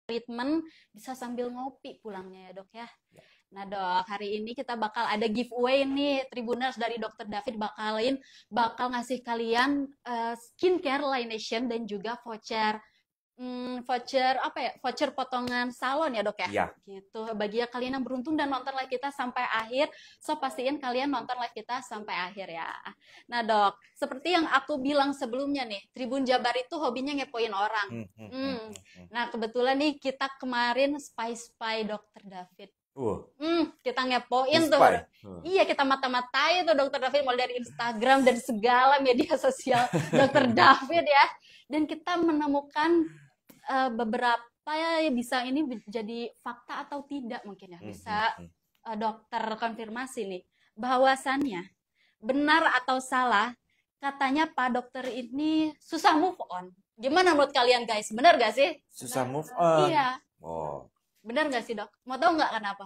treatment bisa sambil ngopi pulangnya ya dok ya. Ya. Nah dok, hari ini kita bakal ada giveaway nih, Tribuners dari Dokter David bakal ngasih kalian skincare Laination dan juga voucher voucher apa ya? Voucher potongan salon ya, Dok ya? Iya. Gitu. Bagi ya kalian yang beruntung dan nonton live kita sampai akhir, so pastiin kalian nonton live kita sampai akhir ya. Nah, Dok, seperti yang aku bilang sebelumnya nih, Tribun Jabar itu hobinya ngepoin orang. Nah, kebetulan nih kita kemarin spy Dokter David. Kita ngepoin tuh. Iya, kita mata-matai tuh Dokter David mulai dari Instagram dan segala media sosial Dokter David ya. Dan kita menemukan beberapa ya bisa ini jadi fakta atau tidak mungkin ya. Bisa dokter konfirmasi nih bahwasannya benar atau salah katanya Pak Dokter ini susah move on. Gimana menurut kalian guys? Benar gak sih? Susah move on. Iya. Oh. Benar gak sih dok? Mau tahu nggak kenapa?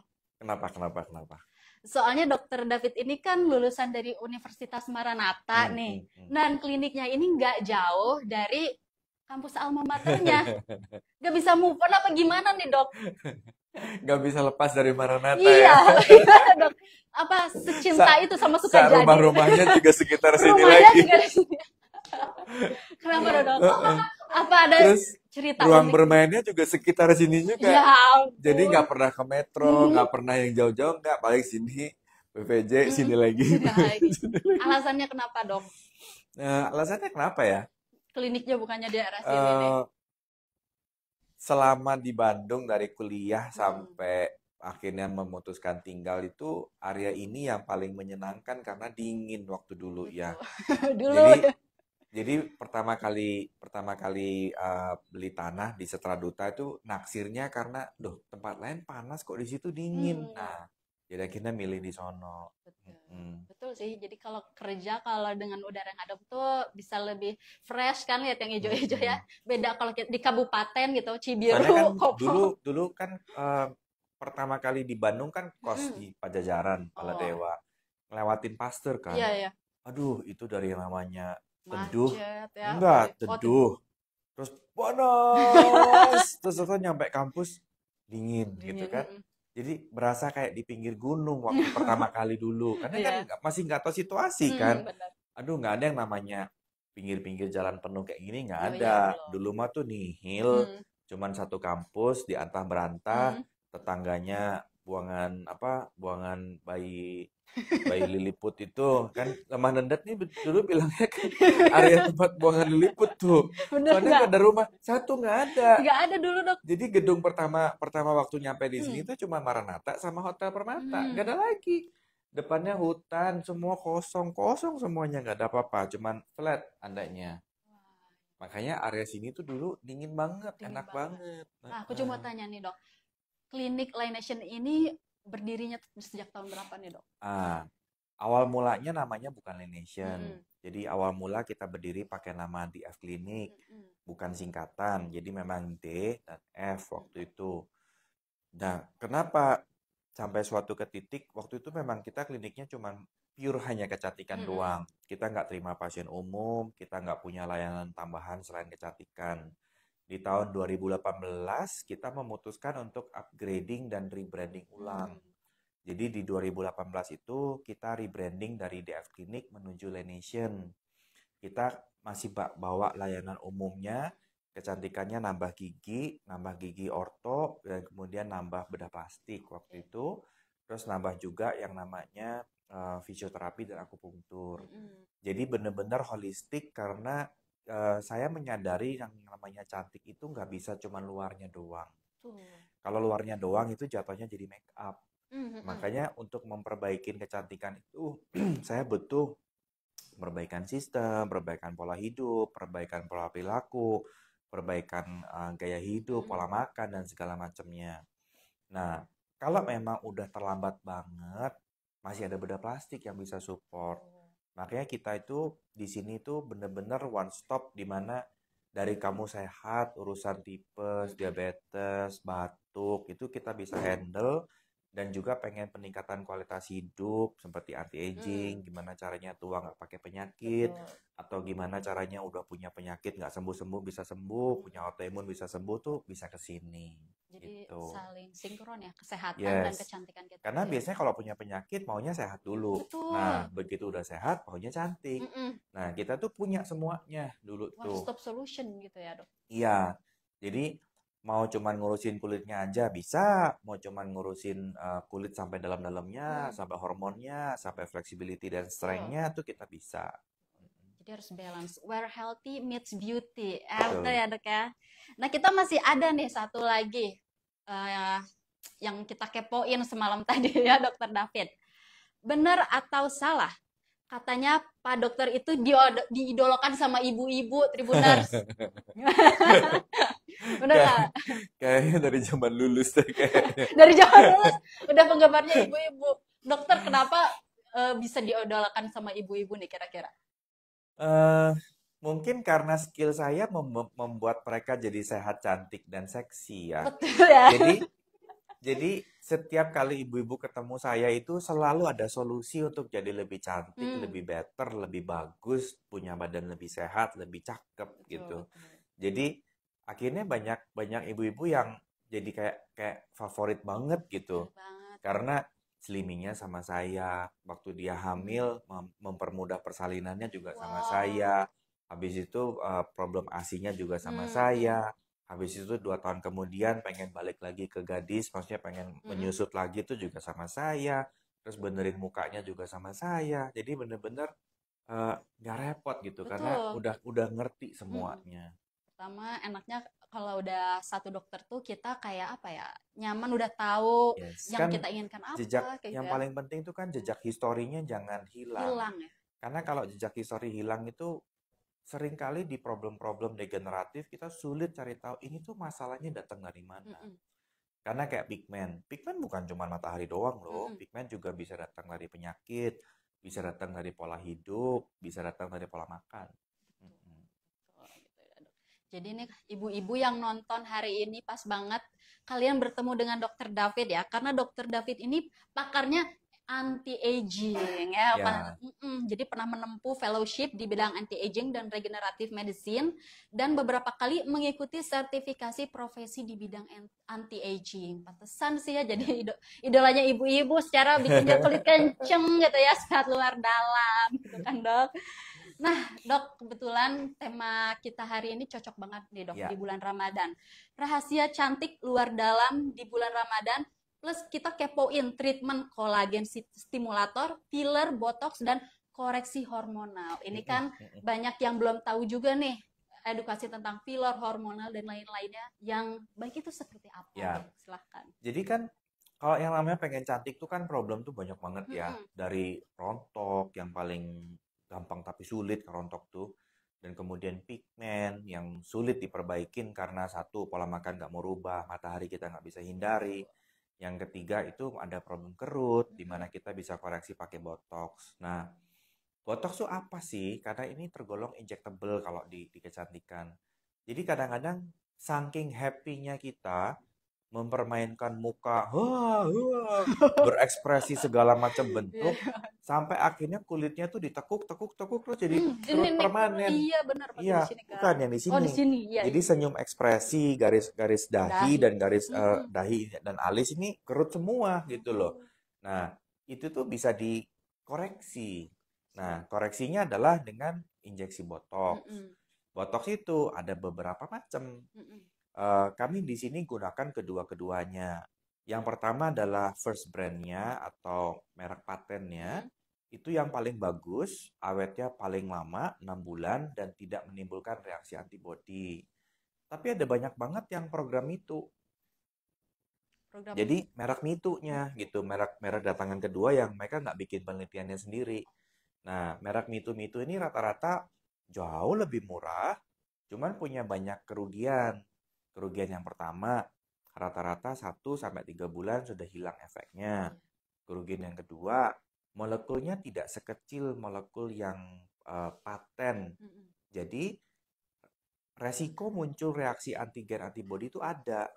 Kenapa? Soalnya Dokter David ini kan lulusan dari Universitas Maranatha nih. Dan kliniknya ini nggak jauh dari kampus alma maternya. Gak bisa move on apa gimana nih dok? Gak bisa lepas dari Maranatha iya, ya. dok. Apa secinta itu sama suka jadi. Rumah-rumahnya juga sekitar sini lagi. Kenapa dok? Apa ada cerita ruang bermainnya juga sekitar sini juga. Ya, jadi nggak pernah ke metro, nggak pernah yang jauh-jauh, nggak, paling sini PVJ, sini lagi. Alasannya kenapa dok? Alasannya kenapa ya? Kliniknya bukannya di daerah sini nih. Selama di Bandung dari kuliah sampai akhirnya memutuskan tinggal itu, area ini yang paling menyenangkan karena dingin waktu dulu ya. Jadi pertama kali beli tanah di Setraduta itu naksirnya karena tempat lain panas kok di situ dingin. Nah, jadi akhirnya milih di sono. Betul sih. Jadi kalau kerja kalau dengan udara yang adem tuh bisa lebih fresh kan, lihat yang hijau-hijau ya. Beda kalau di kabupaten gitu, Cibiru. Kan dulu kan pertama kali di Bandung kan kos di Pajajaran, Paladewa. Ngelewatin Pasteur kan. Iya. Aduh, itu dari yang namanya teduh. Ya. Enggak, teduh. Terus panas. Terus nyampe kampus dingin gitu kan. Jadi berasa kayak di pinggir gunung waktu pertama kali dulu. Karena kan masih nggak tahu situasi kan. Aduh, nggak ada yang namanya pinggir-pinggir jalan penuh kayak gini, nggak ada. Dulu mah tuh nihil. Cuman satu kampus di antah berantah. Tetangganya buangan bayi Liliput itu kan. Lemah Nendet nih dulu bilangnya kan area tempat buangan Liliput tuh. Soalnya nggak ada rumah satu, nggak ada dulu dok. Jadi gedung pertama waktu nyampe di sini tuh cuma Maranatha sama Hotel Permata, nggak ada lagi. Depannya hutan, semua kosong semuanya, nggak ada apa-apa, cuman flat adanya. Makanya area sini tuh dulu dingin banget, enak banget. Nah, aku cuma tanya nih dok, klinik Laination ini berdirinya sejak tahun berapa nih dok? Awal mulanya namanya bukan Laination. Jadi awal mula kita berdiri pakai nama DF Clinic, bukan singkatan. Jadi memang D dan F waktu itu. Nah, kenapa sampai suatu titik waktu itu memang kita kliniknya cuma pure hanya kecantikan doang. Kita nggak terima pasien umum, kita nggak punya layanan tambahan selain kecantikan. Di tahun 2018 kita memutuskan untuk upgrading dan rebranding ulang. Jadi di 2018 itu kita rebranding dari DF Clinic menuju Laination. Kita masih bawa layanan umumnya, kecantikannya nambah gigi orto, dan kemudian nambah bedah plastik waktu itu. Terus nambah juga yang namanya fisioterapi dan akupunktur. Jadi benar-benar holistik karena saya menyadari yang namanya cantik itu nggak bisa cuma luarnya doang. Kalau luarnya doang itu jatuhnya jadi make up. Makanya untuk memperbaiki kecantikan itu saya butuh perbaikan sistem, perbaikan pola hidup, perbaikan pola perilaku, perbaikan gaya hidup, pola makan dan segala macamnya. Nah, kalau memang udah terlambat banget, masih ada bedah plastik yang bisa support. Makanya kita itu di sini tuh bener-bener one stop, di mana dari kamu sehat, urusan tipes, diabetes, batuk, itu kita bisa handle. Dan juga pengen peningkatan kualitas hidup seperti anti-aging, gimana caranya tua nggak pakai penyakit, atau gimana caranya udah punya penyakit nggak sembuh-sembuh bisa sembuh, punya autoimun bisa sembuh tuh bisa ke sini. Jadi gitu. saling sinkron ya, kesehatan dan Yes. kecantikan kita Karena tuh ya. biasanya kalau punya penyakit maunya sehat dulu. Betul. Nah, begitu udah sehat maunya cantik. Mm-mm. Nah, kita tuh punya semuanya dulu One tuh. stop solution gitu ya, Dok. Iya. Jadi mau cuman ngurusin kulitnya aja bisa, mau cuman ngurusin kulit sampai dalam-dalamnya, sampai hormonnya, sampai flexibility dan strength-nya tuh kita bisa. Jadi harus balance. Where healthy meets beauty. Betul. Ya, Dok ya. Nah, kita masih ada nih satu lagi yang kita kepoin semalam tadi ya, Dokter David. Benar atau salah? Katanya Pak Dokter itu diidolakan sama ibu-ibu Tribuners. Bener nggak? Kayaknya dari zaman lulus deh kayaknya. Dari zaman lulus udah penggemarnya ibu-ibu. Dokter kenapa bisa diidolakan sama ibu-ibu nih kira-kira? Mungkin karena skill saya membuat mereka jadi sehat, cantik, dan seksi ya. Betul ya. Jadi setiap kali ibu-ibu ketemu saya itu selalu ada solusi untuk jadi lebih cantik, lebih better, lebih bagus, punya badan lebih sehat, lebih cakep gitu. Jadi akhirnya banyak ibu-ibu yang jadi kayak favorit banget gitu. Karena slimmingnya sama saya, waktu dia hamil mempermudah persalinannya juga sama saya. Habis itu problem ASI-nya juga sama saya. Habis itu 2 tahun kemudian pengen balik lagi ke gadis, maksudnya pengen menyusut lagi itu juga sama saya. Terus benerin mukanya juga sama saya. Jadi bener-bener nggak repot gitu, karena udah ngerti semuanya. Pertama enaknya kalau udah satu dokter tuh kita kayak apa ya, nyaman, udah tahu yang Kan kita inginkan apa. yang paling penting itu kan jejak historinya jangan hilang. Ya. Karena kalau jejak histori hilang itu seringkali di problem-problem degeneratif kita sulit cari tahu ini tuh masalahnya datang dari mana. Karena kayak pigmen bukan cuma matahari doang loh. Pigmen juga bisa datang dari penyakit, bisa datang dari pola hidup, bisa datang dari pola makan. Jadi nih ibu-ibu yang nonton hari ini pas banget kalian bertemu dengan Dokter David ya, karena Dokter David ini pakarnya anti-aging ya. Jadi pernah menempuh fellowship di bidang anti-aging dan regenerative medicine dan beberapa kali mengikuti sertifikasi profesi di bidang anti-aging. Pantesan sih ya jadi idolanya ibu-ibu secara bikin dia kulit kenceng gitu ya, sehat luar dalam gitu kan, Dok. Nah, Dok, kebetulan tema kita hari ini cocok banget nih, Dok, di bulan Ramadan. Rahasia cantik luar dalam di bulan Ramadan. Plus kita kepoin treatment kolagen stimulator, filler, botox, dan koreksi hormonal. Ini kan banyak yang belum tahu juga nih edukasi tentang filler, hormonal, dan lain-lainnya. Yang baik itu seperti apa? Ya. Silahkan. Jadi kan kalau yang namanya pengen cantik tuh kan problem tuh banyak banget ya. Dari rontok yang paling gampang tapi sulit rontok tuh. Dan kemudian pigmen yang sulit diperbaikin karena satu, pola makan nggak mau rubah, matahari kita nggak bisa hindari. Yang ketiga itu ada problem kerut, di mana kita bisa koreksi pakai botox. Nah, botox itu apa sih? Karena ini tergolong injectable kalau di kecantikan. Jadi kadang-kadang saking happy-nya kita mempermainkan muka, berekspresi segala macam bentuk, sampai akhirnya kulitnya tuh ditekuk terus jadi kerut permanen. Iya, benar. Iya, bukan yang di sini. Oh, di sini. Ya, jadi senyum ekspresi, garis-garis dahi dan garis dahi dan alis ini kerut semua gitu loh. Nah, itu tuh bisa dikoreksi. Nah, koreksinya adalah dengan injeksi botox. Botox itu ada beberapa macam. Kami di sini gunakan kedua-keduanya. Yang pertama adalah first brand-nya atau merek patennya. Itu yang paling bagus, awetnya paling lama, 6 bulan, dan tidak menimbulkan reaksi antibodi. Tapi ada banyak banget yang program itu. Jadi merek mitunya gitu, merek datangan kedua yang mereka nggak bikin penelitiannya sendiri. Nah, merek mitu ini rata-rata jauh lebih murah, cuman punya banyak kerugian. Kerugian yang pertama, rata-rata 1-3 bulan sudah hilang efeknya. Kerugian yang kedua, molekulnya tidak sekecil molekul yang paten. Jadi, resiko muncul reaksi antigen antibodi itu ada.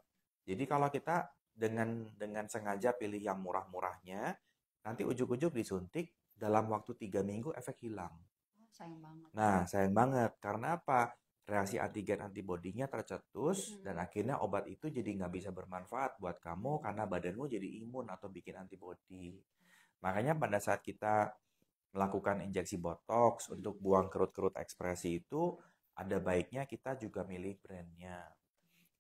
Jadi kalau kita dengan sengaja pilih yang murah-murahnya, nanti ujuk-ujuk disuntik, dalam waktu 3 minggu efek hilang. Sayang banget. Nah, sayang banget. Karena apa? reaksi antigen antibodinya tercetus dan akhirnya obat itu jadi nggak bisa bermanfaat buat kamu karena badanmu jadi imun atau bikin antibodi. Makanya pada saat kita melakukan injeksi botox untuk buang kerut-kerut ekspresi itu, ada baiknya kita juga milih brandnya.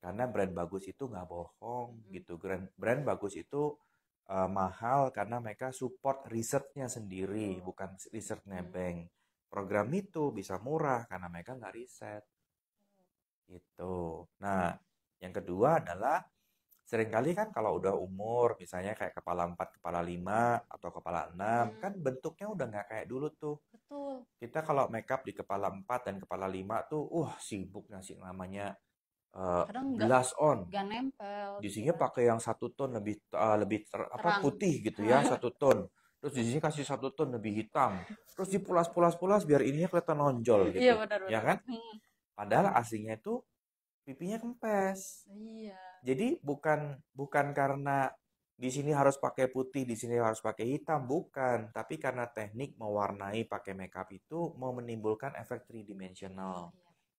Karena brand bagus itu nggak bohong gitu. Brand bagus itu mahal karena mereka support risetnya sendiri, bukan riset nebeng. Program itu bisa murah karena mereka nggak riset. Gitu. Nah, yang kedua adalah seringkali kan kalau udah umur, misalnya kayak kepala 4, kepala 5, atau kepala 6, kan bentuknya udah nggak kayak dulu tuh. Betul. Kita kalau makeup di kepala 4 dan kepala 5 tuh, sibuk ngasih namanya Kadang blush on. nggak nempel. Di gitu sini kan. pakai yang 1 ton lebih Terang. putih gitu ya, 1 ton. Terus di sini kasih 1 ton lebih hitam. Terus dipulas-pulas-pulas biar ininya kelihatan nonjol gitu. Iya Ya benar-benar. kan? Padahal aslinya itu pipinya kempes. Iya. Jadi bukan karena di sini harus pakai putih, di sini harus pakai hitam, bukan. Tapi karena teknik mewarnai pakai makeup itu mau menimbulkan efek tridimensional.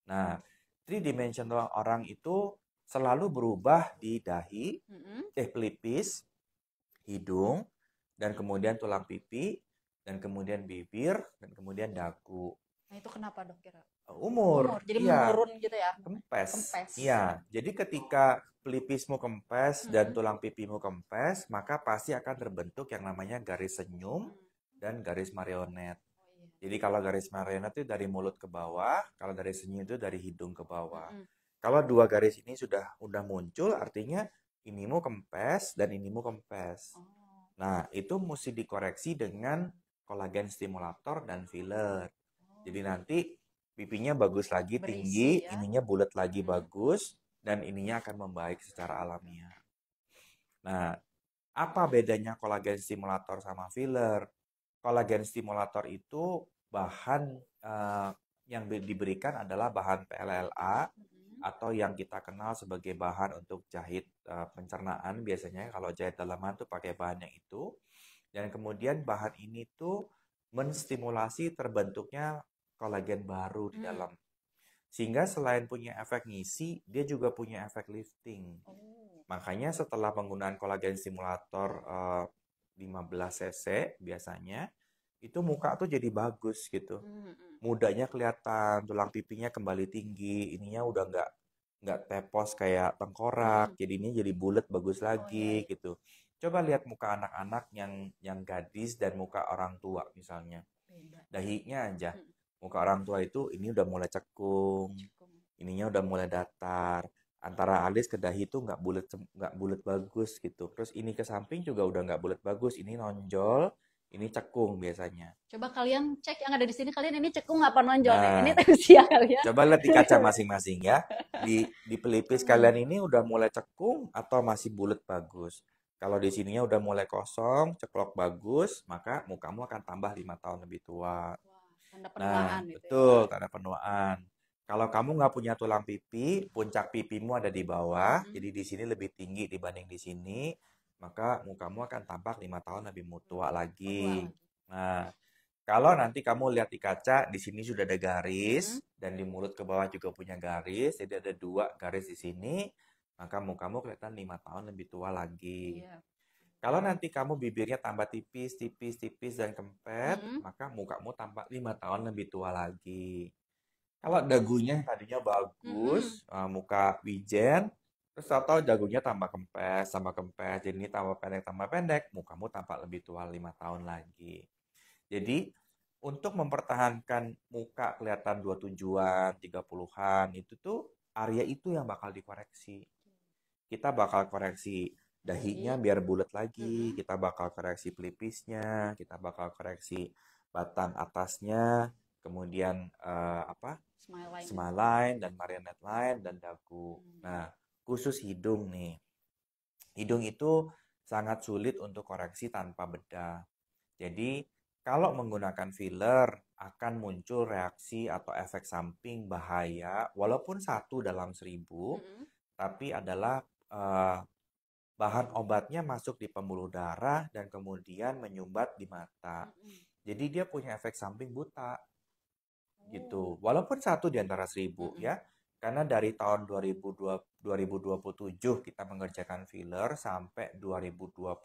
Nah, tridimensional orang itu selalu berubah di dahi, pelipis, hidung, dan kemudian tulang pipi, dan kemudian bibir, dan kemudian dagu. Nah, itu kenapa dok kira? Umur, Jadi iya, menurun gitu ya? kempes. Iya, jadi ketika pelipismu kempes dan tulang pipimu kempes, maka pasti akan terbentuk yang namanya garis senyum dan garis marionet. Jadi kalau garis marionet itu dari mulut ke bawah, kalau dari senyum itu dari hidung ke bawah. Kalau dua garis ini sudah muncul, artinya inimu kempes dan inimu kempes. Nah, itu mesti dikoreksi dengan kolagen stimulator dan filler. Jadi nanti pipinya bagus lagi, tinggi, ininya bulat lagi bagus, dan ininya akan membaik secara alamiah. Nah, apa bedanya kolagen stimulator sama filler? Kolagen stimulator itu bahan yang diberikan adalah bahan PLLA atau yang kita kenal sebagai bahan untuk jahit pencernaan. Biasanya kalau jahit dalaman tuh pakai bahan yang itu. Dan kemudian bahan ini tuh menstimulasi terbentuknya kolagen baru di dalam. Sehingga selain punya efek ngisi, dia juga punya efek lifting. Makanya setelah penggunaan kolagen stimulator 15 cc biasanya, itu muka tuh jadi bagus gitu. Mudanya kelihatan, tulang pipinya kembali tinggi, ininya udah nggak tepos kayak tengkorak, jadi ini jadi bulat bagus lagi gitu. Coba lihat muka anak-anak yang gadis dan muka orang tua misalnya. Dahinya aja. Muka orang tua itu ini udah mulai cekung, ininya udah mulai datar. Antara alis ke dahi itu nggak bulat bagus gitu. Terus ini ke samping juga udah nggak bulat bagus. Ini nonjol, ini cekung biasanya. Coba kalian cek yang ada di sini, kalian ini cekung apa nonjol nih? Nah, Ini usia kalian. coba lihat di kaca masing-masing ya. Di pelipis kalian ini udah mulai cekung atau masih bulat bagus. Kalau di sininya udah mulai kosong, ceklok bagus, maka mukamu akan tambah 5 tahun lebih tua. Tanda penuaan Nah, gitu betul, tanda penuaan. Kalau kamu nggak punya tulang pipi, puncak pipimu ada di bawah, jadi di sini lebih tinggi dibanding di sini, maka mukamu akan tampak 5 tahun lebih tua lagi. Nah, kalau nanti kamu lihat di kaca, di sini sudah ada garis, dan di mulut ke bawah juga punya garis, jadi ada 2 garis di sini, maka mukamu kelihatan 5 tahun lebih tua lagi. Kalau nanti kamu bibirnya tambah tipis, dan kempet, maka mukamu tampak 5 tahun lebih tua lagi. Kalau dagunya tadinya bagus, muka wijen, terus atau dagunya tambah kempes, jadi ini tambah pendek, mukamu tampak lebih tua 5 tahun lagi. Jadi, untuk mempertahankan muka kelihatan 27-an, 30-an, itu tuh area itu yang bakal dikoreksi. Kita bakal koreksi dahinya biar bulat lagi, kita bakal koreksi pelipisnya, kita bakal koreksi batang atasnya, kemudian smile line dan marionette line dan dagu. Nah, khusus hidung nih. Hidung itu sangat sulit untuk koreksi tanpa bedah. Jadi, kalau menggunakan filler akan muncul reaksi atau efek samping bahaya, walaupun 1 dalam 1000, tapi adalah bahan obatnya masuk di pembuluh darah dan kemudian menyumbat di mata. Jadi dia punya efek samping buta. gitu. Walaupun satu di antara 1000 ya. Karena dari tahun 2027 kita mengerjakan filler sampai 2020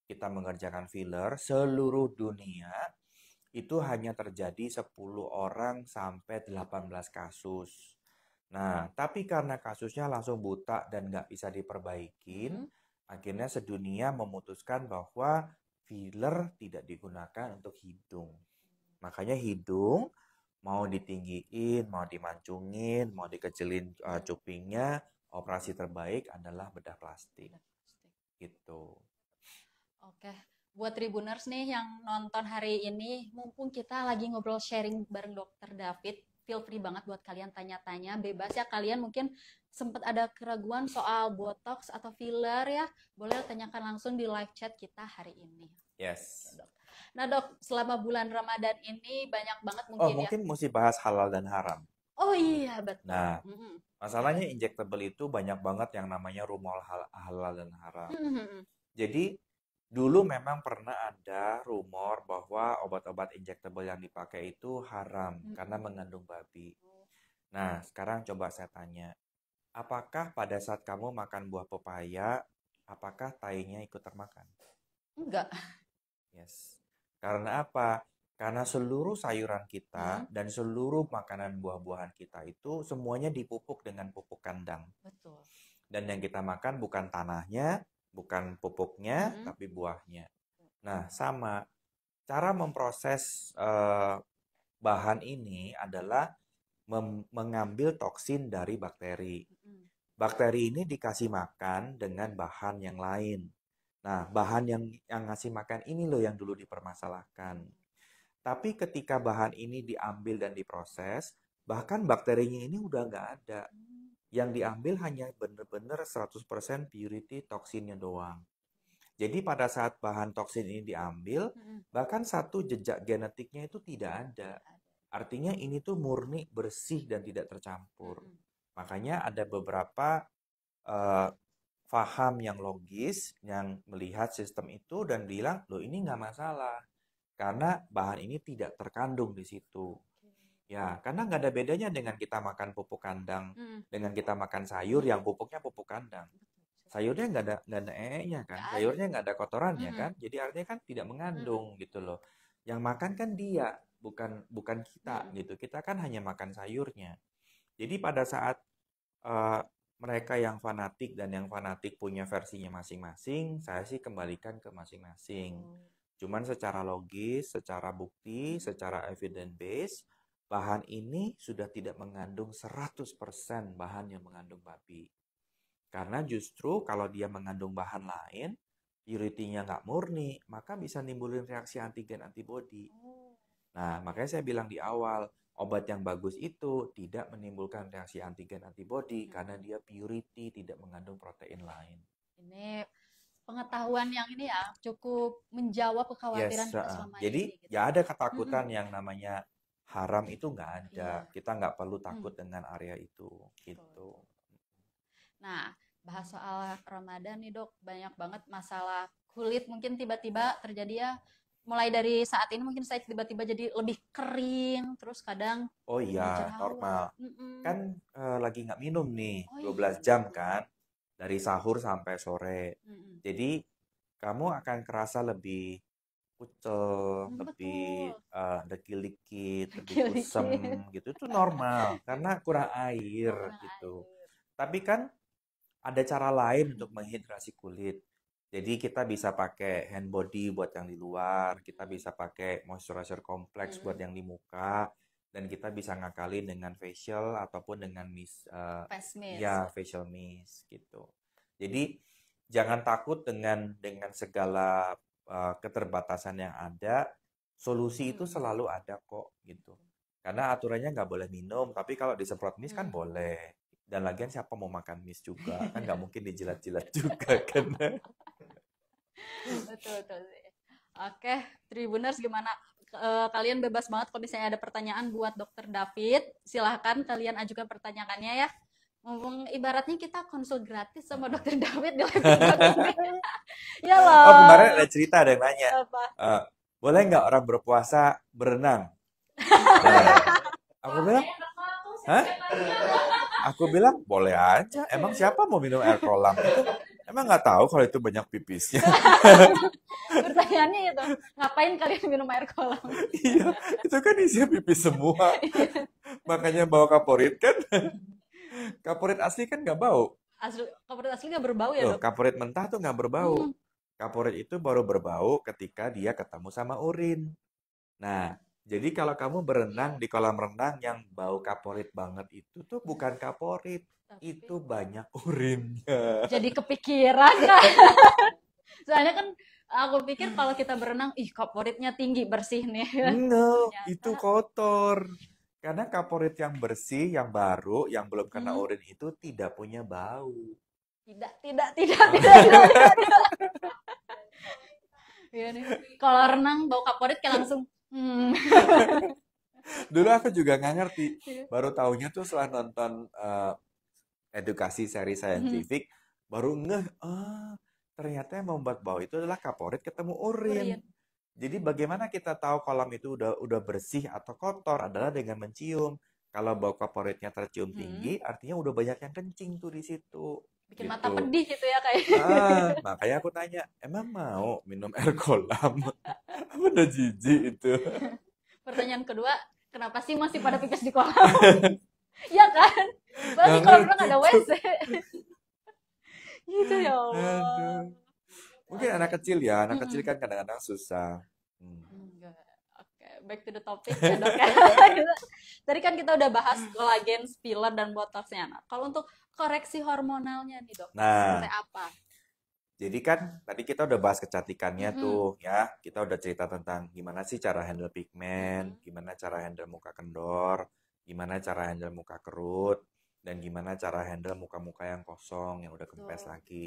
kita mengerjakan filler, seluruh dunia itu hanya terjadi 10 orang sampai 18 kasus. Nah, tapi karena kasusnya langsung buta dan nggak bisa diperbaikin, akhirnya sedunia memutuskan bahwa filler tidak digunakan untuk hidung. Makanya hidung mau ditinggiin, mau dimancungin, mau dikecilin cupingnya, operasi terbaik adalah bedah plastik. Gitu. Oke, buat Tribuners nih yang nonton hari ini, mumpung kita lagi ngobrol sharing bareng Dokter David, feel free banget buat kalian tanya-tanya, bebas ya. Kalian mungkin sempat ada keraguan soal botox atau filler ya, boleh tanyakan langsung di live chat kita hari ini. Yes. Nah dok, selama bulan Ramadan ini banyak banget Oh, mungkin ya. mungkin mesti bahas halal dan haram. Oh iya, betul. Nah, masalahnya injectable itu banyak banget yang namanya rumor halal dan haram. Jadi, dulu memang pernah ada rumor bahwa obat-obat injectable yang dipakai itu haram karena mengandung babi. Nah, sekarang coba saya tanya, apakah pada saat kamu makan buah pepaya, apakah tainya ikut termakan? Enggak. Yes. Karena apa? Karena seluruh sayuran kita dan seluruh makanan buah-buahan kita itu semuanya dipupuk dengan pupuk kandang. Betul. Dan yang kita makan bukan tanahnya, bukan pupuknya, tapi buahnya. Nah, sama. Cara memproses bahan ini adalah mengambil toksin dari bakteri. Bakteri ini dikasih makan dengan bahan yang lain. Nah, bahan yang ngasih makan ini loh yang dulu dipermasalahkan. Tapi ketika bahan ini diambil dan diproses, bahkan bakterinya ini udah nggak ada. Yang diambil hanya benar-benar 100% purity toksinnya doang. Jadi pada saat bahan toksin ini diambil, bahkan satu jejak genetiknya itu tidak ada. Artinya ini tuh murni bersih dan tidak tercampur. Makanya ada beberapa paham yang logis yang melihat sistem itu dan bilang, loh ini nggak masalah. Karena bahan ini tidak terkandung di situ. Ya, karena nggak ada bedanya dengan kita makan pupuk kandang, dengan kita makan sayur yang pupuknya pupuk kandang. Sayurnya nggak ada ee-nya kan, sayurnya nggak ada kotorannya kan, jadi artinya kan tidak mengandung gitu loh. Yang makan kan dia, bukan kita gitu. Kita kan hanya makan sayurnya. Jadi pada saat mereka yang fanatik dan yang fanatik punya versinya masing-masing, saya sih kembalikan ke masing-masing. Cuman secara logis, secara bukti, secara evidence base, bahan ini sudah tidak mengandung 100% bahan yang mengandung babi. Karena justru kalau dia mengandung bahan lain, purity-nya nggak murni, maka bisa nimbulin reaksi antigen antibody. Nah, makanya saya bilang di awal, obat yang bagus itu tidak menimbulkan reaksi antigen antibody karena dia purity, tidak mengandung protein lain. Ini pengetahuan yang ini ya cukup menjawab kekhawatiran kita selama ini. Jadi ya ada ketakutan yang namanya haram itu nggak ada. Kita nggak perlu takut dengan area itu. Gitu. Nah, bahas soal Ramadan nih dok, banyak banget masalah kulit mungkin tiba-tiba terjadi ya. Mulai dari saat ini mungkin saya tiba-tiba jadi lebih kering, terus kadang oh iya normal. Kan lagi nggak minum nih 12 jam kan. Dari sahur sampai sore. Jadi kamu akan kerasa lebih kucel, lebih dekil-dikit, lebih kusem gitu. Itu normal karena kurang air gitu. Tapi kan ada cara lain untuk menghidrasi kulit. Jadi kita bisa pakai hand body buat yang di luar, kita bisa pakai moisturizer kompleks buat yang di muka. Dan kita bisa ngakalin dengan facial ataupun dengan face mist. Ya, facial mist gitu. Jadi jangan takut dengan segala keterbatasan yang ada. Solusi itu selalu ada kok gitu. Karena aturannya nggak boleh minum, tapi kalau disemprot mist kan boleh. Dan lagian siapa mau makan mist juga kan nggak mungkin dijilat-jilat juga kan. Betul. Oke, Tribuners gimana? Kalian bebas banget kalau misalnya ada pertanyaan buat Dokter David, silahkan kalian ajukan pertanyaannya ya. Ngomong ibaratnya kita konsul gratis sama Dokter David di live ya loh. Oh kemarin ada cerita ada yang nanya, boleh nggak orang berpuasa berenang? Aku bilang, hah? Aku bilang, boleh aja. Emang siapa mau minum air kolam? Itu, emang nggak tahu kalau itu banyak pipisnya. Pertanyaannya itu, ngapain kalian minum air kolam? Iya, itu kan isinya pipis semua. Makanya bawa kaporit kan. Kaporit asli kan nggak bau. Asli, kaporit asli nggak berbau ya Loh, dok? kaporit mentah tuh nggak berbau. Hmm, Kaporit itu baru berbau ketika dia ketemu sama urin. Nah, jadi kalau kamu berenang di kolam renang yang bau kaporit banget itu tuh bukan kaporit, itu tapi banyak urinnya. jadi kepikiran kan? Soalnya kan aku pikir kalau kita berenang, ih kaporitnya tinggi bersih nih. No, Ternyata itu kotor. Karena kaporit yang bersih, yang baru, yang belum kena hmm, urin itu tidak punya bau. tidak. Iya nih. Kalau renang bau kaporit kayak langsung, hmm. Dulu aku juga nggak ngerti. Iya. Baru taunya tuh setelah nonton edukasi seri Hmm, saintifik, baru ngeh, ternyata yang membuat bau itu adalah kaporit ketemu urin. urin. Jadi bagaimana kita tahu kolam itu udah bersih atau kotor adalah dengan mencium. Kalau bau kaporitnya tercium Hmm. tinggi, artinya udah banyak yang kencing tuh di situ. Bikin mata Gitu. pedih gitu ya kayak. Makanya aku tanya, emang mau minum air kolam? Apa udah jijik itu? Pertanyaan kedua, kenapa sih masih pada pipis di kolam? Ya kan? Padahal Nggak di kolam renang ngerti ada tuh. WC. Gitu ya Allah. Aduh. Mungkin anak kecil ya, anak kecil Mm-mm. kan kadang-kadang susah. Hmm. Enggak. Oke, back to the topic ya dok ya. Tadi kan kita udah bahas kolagen, filler, dan botoxnya. Nah, kalau untuk koreksi hormonalnya nih dok, seperti Nah, apa? jadi kan tadi kita udah bahas kecantikannya Mm-mm. tuh ya. Kita udah cerita tentang gimana sih cara handle pigmen, Mm-mm. gimana cara handle muka kendor, gimana cara handle muka kerut, dan gimana cara handle muka-muka yang kosong, yang udah kempes Betul. lagi.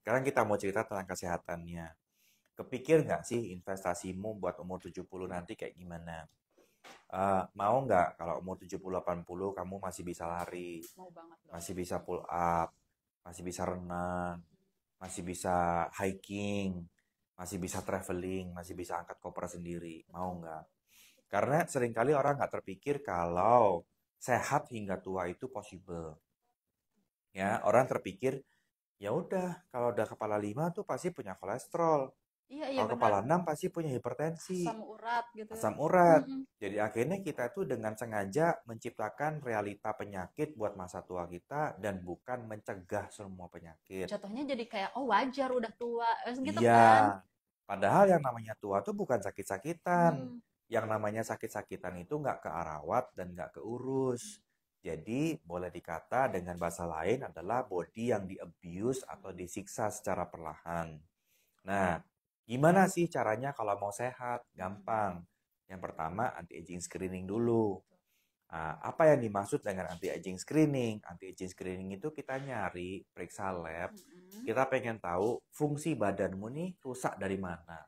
Sekarang kita mau cerita tentang kesehatannya. Kepikir nggak sih investasimu buat umur 70 nanti kayak gimana? Mau nggak kalau umur 70-80 kamu masih bisa lari, Mau banget dok. masih bisa pull up, masih bisa renang, masih bisa hiking, masih bisa traveling, masih bisa angkat koper sendiri. Mau Betul. nggak? Karena seringkali orang nggak terpikir kalau sehat hingga tua itu possible. Ya, orang terpikir ya udah kalau udah kepala 5 tuh pasti punya kolesterol. Iya, iya Kalau benar. kepala 6 pasti punya hipertensi, Asam urat gitu. asam urat. Mm-mm. Jadi akhirnya kita tuh dengan sengaja menciptakan realita penyakit buat masa tua kita dan bukan mencegah semua penyakit. Jatuhnya jadi kayak, oh wajar udah tua, gitu Iya, kan? padahal yang namanya tua tuh bukan sakit-sakitan. Mm-mm. Yang namanya sakit-sakitan itu nggak kearawat dan nggak keurus. Jadi boleh dikata dengan bahasa lain adalah body yang di-abuse atau disiksa secara perlahan. Nah, gimana sih caranya kalau mau sehat? Gampang. Yang pertama, anti-aging screening dulu. Nah, apa yang dimaksud dengan anti-aging screening? Anti-aging screening itu kita nyari, periksa lab, Mm-mm. kita pengen tahu fungsi badanmu nih rusak dari mana.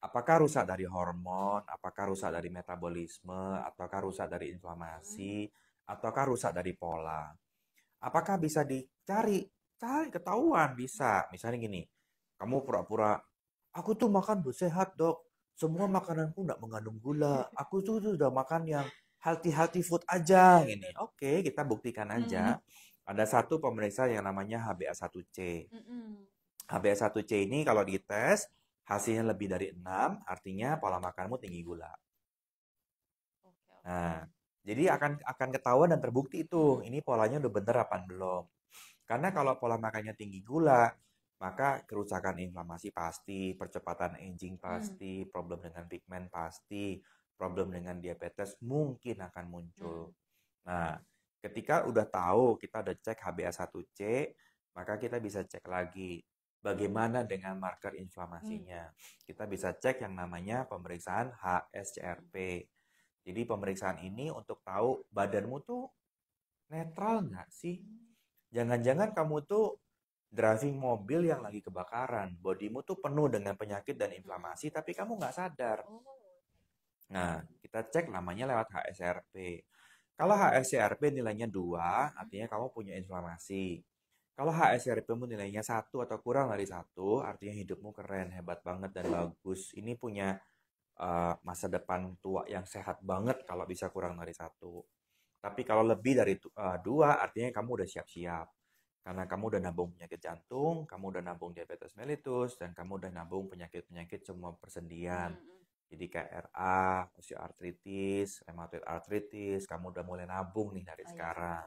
Apakah rusak dari hormon, apakah rusak dari metabolisme, ataukah rusak dari Mm-mm. inflamasi, ataukah rusak dari pola. Apakah bisa dicari? Cari, ketahuan, bisa. Misalnya gini, kamu pura-pura, aku tuh makan sehat dok, semua makananku nggak mengandung gula, aku tuh sudah makan yang healthy-healthy food aja. Gini, oke, kita buktikan Mm-mm. aja. Ada satu pemeriksa yang namanya HbA1c. Mm-mm. HbA1c ini kalau dites, hasilnya lebih dari 6, artinya pola makanmu tinggi gula. Oke, oke. Nah, jadi akan ketahuan dan terbukti itu, Mm-mm. ini polanya udah bener apa belum. Karena kalau pola makannya tinggi gula, maka kerusakan inflamasi pasti, percepatan aging Mm. pasti, problem dengan pigmen pasti, problem dengan diabetes mungkin akan muncul. Mm. Nah, ketika udah tahu, kita udah cek HbA1c, maka kita bisa cek lagi bagaimana dengan marker Mm. inflamasinya. Kita bisa cek yang namanya pemeriksaan HSCRP. Jadi pemeriksaan ini untuk tahu badanmu tuh netral nggak sih? Jangan-jangan kamu tuh driving mobil yang lagi kebakaran. Bodimu tuh penuh dengan penyakit dan Mm. inflamasi, tapi kamu nggak sadar. Oh. Nah, kita cek namanya lewat HSCRP. Kalau HSCRP nilainya 2, Mm. artinya kamu punya inflamasi. Kalau HSCRP-mu nilainya 1 atau kurang dari 1, artinya hidupmu keren, hebat banget, dan bagus. Ini punya masa depan tua yang sehat banget kalau bisa kurang dari satu. Tapi kalau lebih dari dua, artinya kamu udah siap-siap. Karena kamu udah nabung penyakit jantung, kamu udah nabung diabetes mellitus, dan kamu udah nabung penyakit-penyakit semua persendian. Jadi kayak RA, osteoartritis, rheumatoid arthritis, kamu udah mulai nabung nih dari sekarang.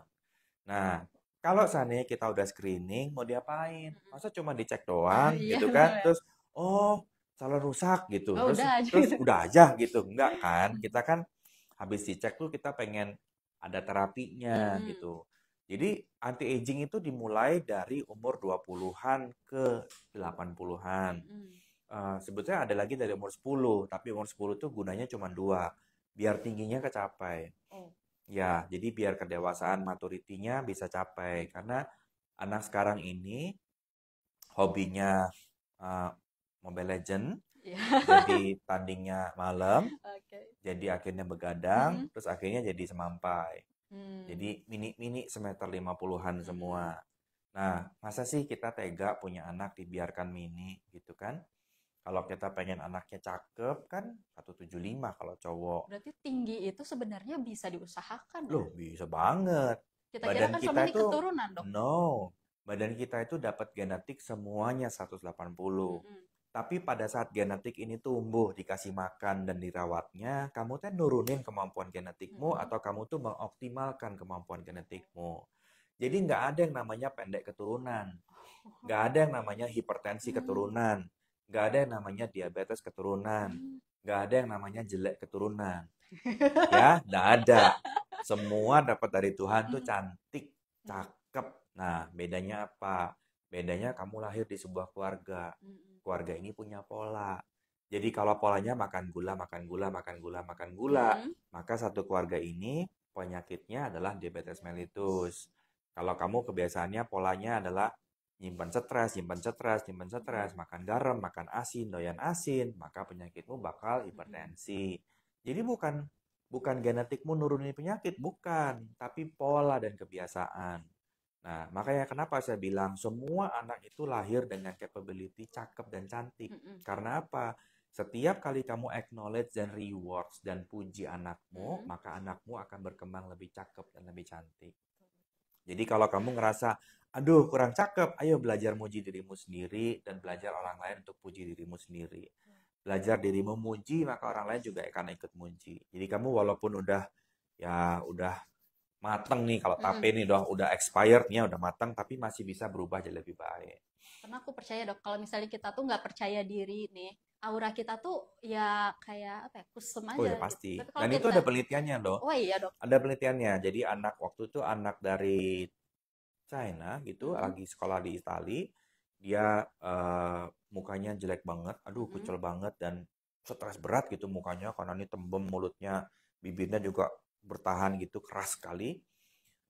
Nah, kalau seandainya kita udah screening, mau diapain? Masa cuma dicek doang gitu kan? Terus, oh, salur rusak gitu. Oh, Terus udah aja terus gitu. udah aja gitu. Enggak kan? Kita kan habis dicek tuh kita pengen ada terapinya gitu. Jadi anti aging itu dimulai dari umur 20-an ke 80-an. Sebetulnya ada lagi dari umur 10, tapi umur 10 tuh gunanya cuma 2, biar tingginya kecapai. Ya, jadi biar kedewasaan maturitinya bisa capai. Karena anak sekarang ini hobinya Mobile Legend, jadi tandingnya malam, jadi akhirnya begadang, terus akhirnya jadi semampai. Jadi mini-mini semeter 50-an semua. Nah, masa sih kita tega punya anak dibiarkan mini gitu kan? Kalau kita pengen anaknya cakep kan 175 kalau cowok. Berarti tinggi itu sebenarnya bisa diusahakan ya? Loh, bisa banget. Kita kira Badan kan kita selama ini itu keturunan, Dok. no. Badan kita itu dapat genetik semuanya 180. Tapi pada saat genetik ini tumbuh, dikasih makan dan dirawatnya, kamu tuh nurunin kemampuan genetikmu atau kamu tuh mengoptimalkan kemampuan genetikmu. Jadi nggak ada yang namanya pendek keturunan. Nggak ada yang namanya hipertensi keturunan. Nggak ada yang namanya diabetes keturunan. Nggak ada yang namanya jelek keturunan. Ya, nggak ada. Semua dapat dari Tuhan tuh cantik, cakep. Nah, bedanya apa? Bedanya kamu lahir di sebuah keluarga. Keluarga ini punya pola. Jadi kalau polanya makan gula, makan gula, makan gula, makan gula, maka satu keluarga ini penyakitnya adalah diabetes mellitus. Kalau kamu kebiasaannya polanya adalah nyimpan stres, nyimpan stres, nyimpan stres, makan garam, makan asin, doyan asin, maka penyakitmu bakal hipertensi. Jadi bukan genetikmu nurunin penyakit, bukan, tapi pola dan kebiasaan. Nah, makanya kenapa saya bilang semua anak itu lahir dengan capability cakep dan cantik. Karena apa? Setiap kali kamu acknowledge dan rewards dan puji anakmu, maka anakmu akan berkembang lebih cakep dan lebih cantik. Jadi kalau kamu ngerasa, aduh kurang cakep, ayo belajar muji dirimu sendiri dan belajar orang lain untuk puji dirimu sendiri. Belajar dirimu muji, maka orang lain juga akan ikut muji. Jadi kamu walaupun udah mateng nih, kalau tape nih udah expired nya udah mateng, tapi masih bisa berubah jadi lebih baik. Karena aku percaya, Dok, kalau misalnya kita tuh nggak percaya diri nih, aura kita tuh ya kayak apa ya, kusem Oh aja ya gitu. pasti. Tapi kalau Dan itu kita, ada penelitiannya loh. oh iya, Dok. Ada penelitiannya. Jadi waktu itu anak dari China gitu, lagi sekolah di Itali, dia mukanya jelek banget, aduh kucel banget dan stres berat gitu mukanya karena ini tembem mulutnya, bibirnya juga bertahan gitu keras sekali.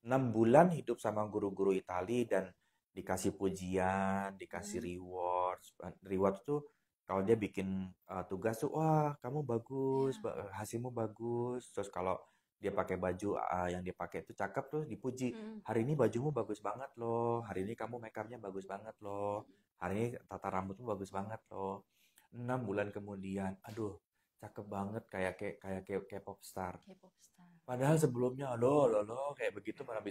6 bulan hidup sama guru-guru Itali dan dikasih pujian, dikasih rewards. Reward tuh kalau dia bikin tugas tuh, wah kamu bagus, hasilmu bagus. Terus kalau dia pakai baju yang dia pakai itu cakep tuh dipuji. Hari ini bajumu bagus banget loh. Hari ini kamu make upnya bagus banget loh. Hari ini tata rambutmu bagus banget loh. 6 bulan kemudian, aduh cakep banget kayak K-pop star. Padahal sebelumnya lo kayak begitu mana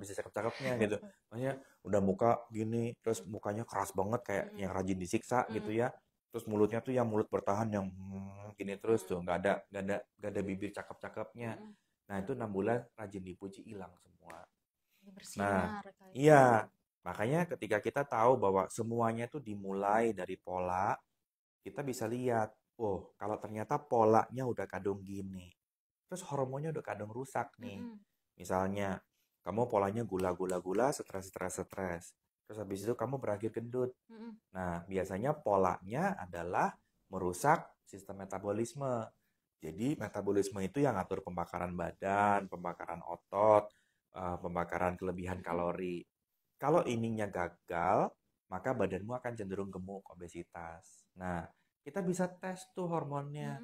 bisa cakep-cakepnya gitu. Makanya udah muka gini, terus mukanya keras banget kayak yang rajin disiksa gitu ya. Terus mulutnya tuh yang mulut bertahan yang gini terus tuh, nggak ada bibir cakep-cakepnya. Nah, itu 6 bulan rajin dipuji hilang semua. Nah, iya. Makanya ketika kita tahu bahwa semuanya itu dimulai dari pola, kita bisa lihat, oh, kalau ternyata polanya udah kadung gini, terus hormonnya udah kadung rusak nih. Misalnya, kamu polanya gula-gula-gula, stres. Terus habis itu kamu berakhir gendut. Nah, biasanya polanya adalah merusak sistem metabolisme. Jadi, metabolisme itu yang ngatur pembakaran badan, pembakaran otot, pembakaran kelebihan kalori. Kalau ininya gagal, maka badanmu akan cenderung gemuk, obesitas. Nah, kita bisa tes tuh hormonnya.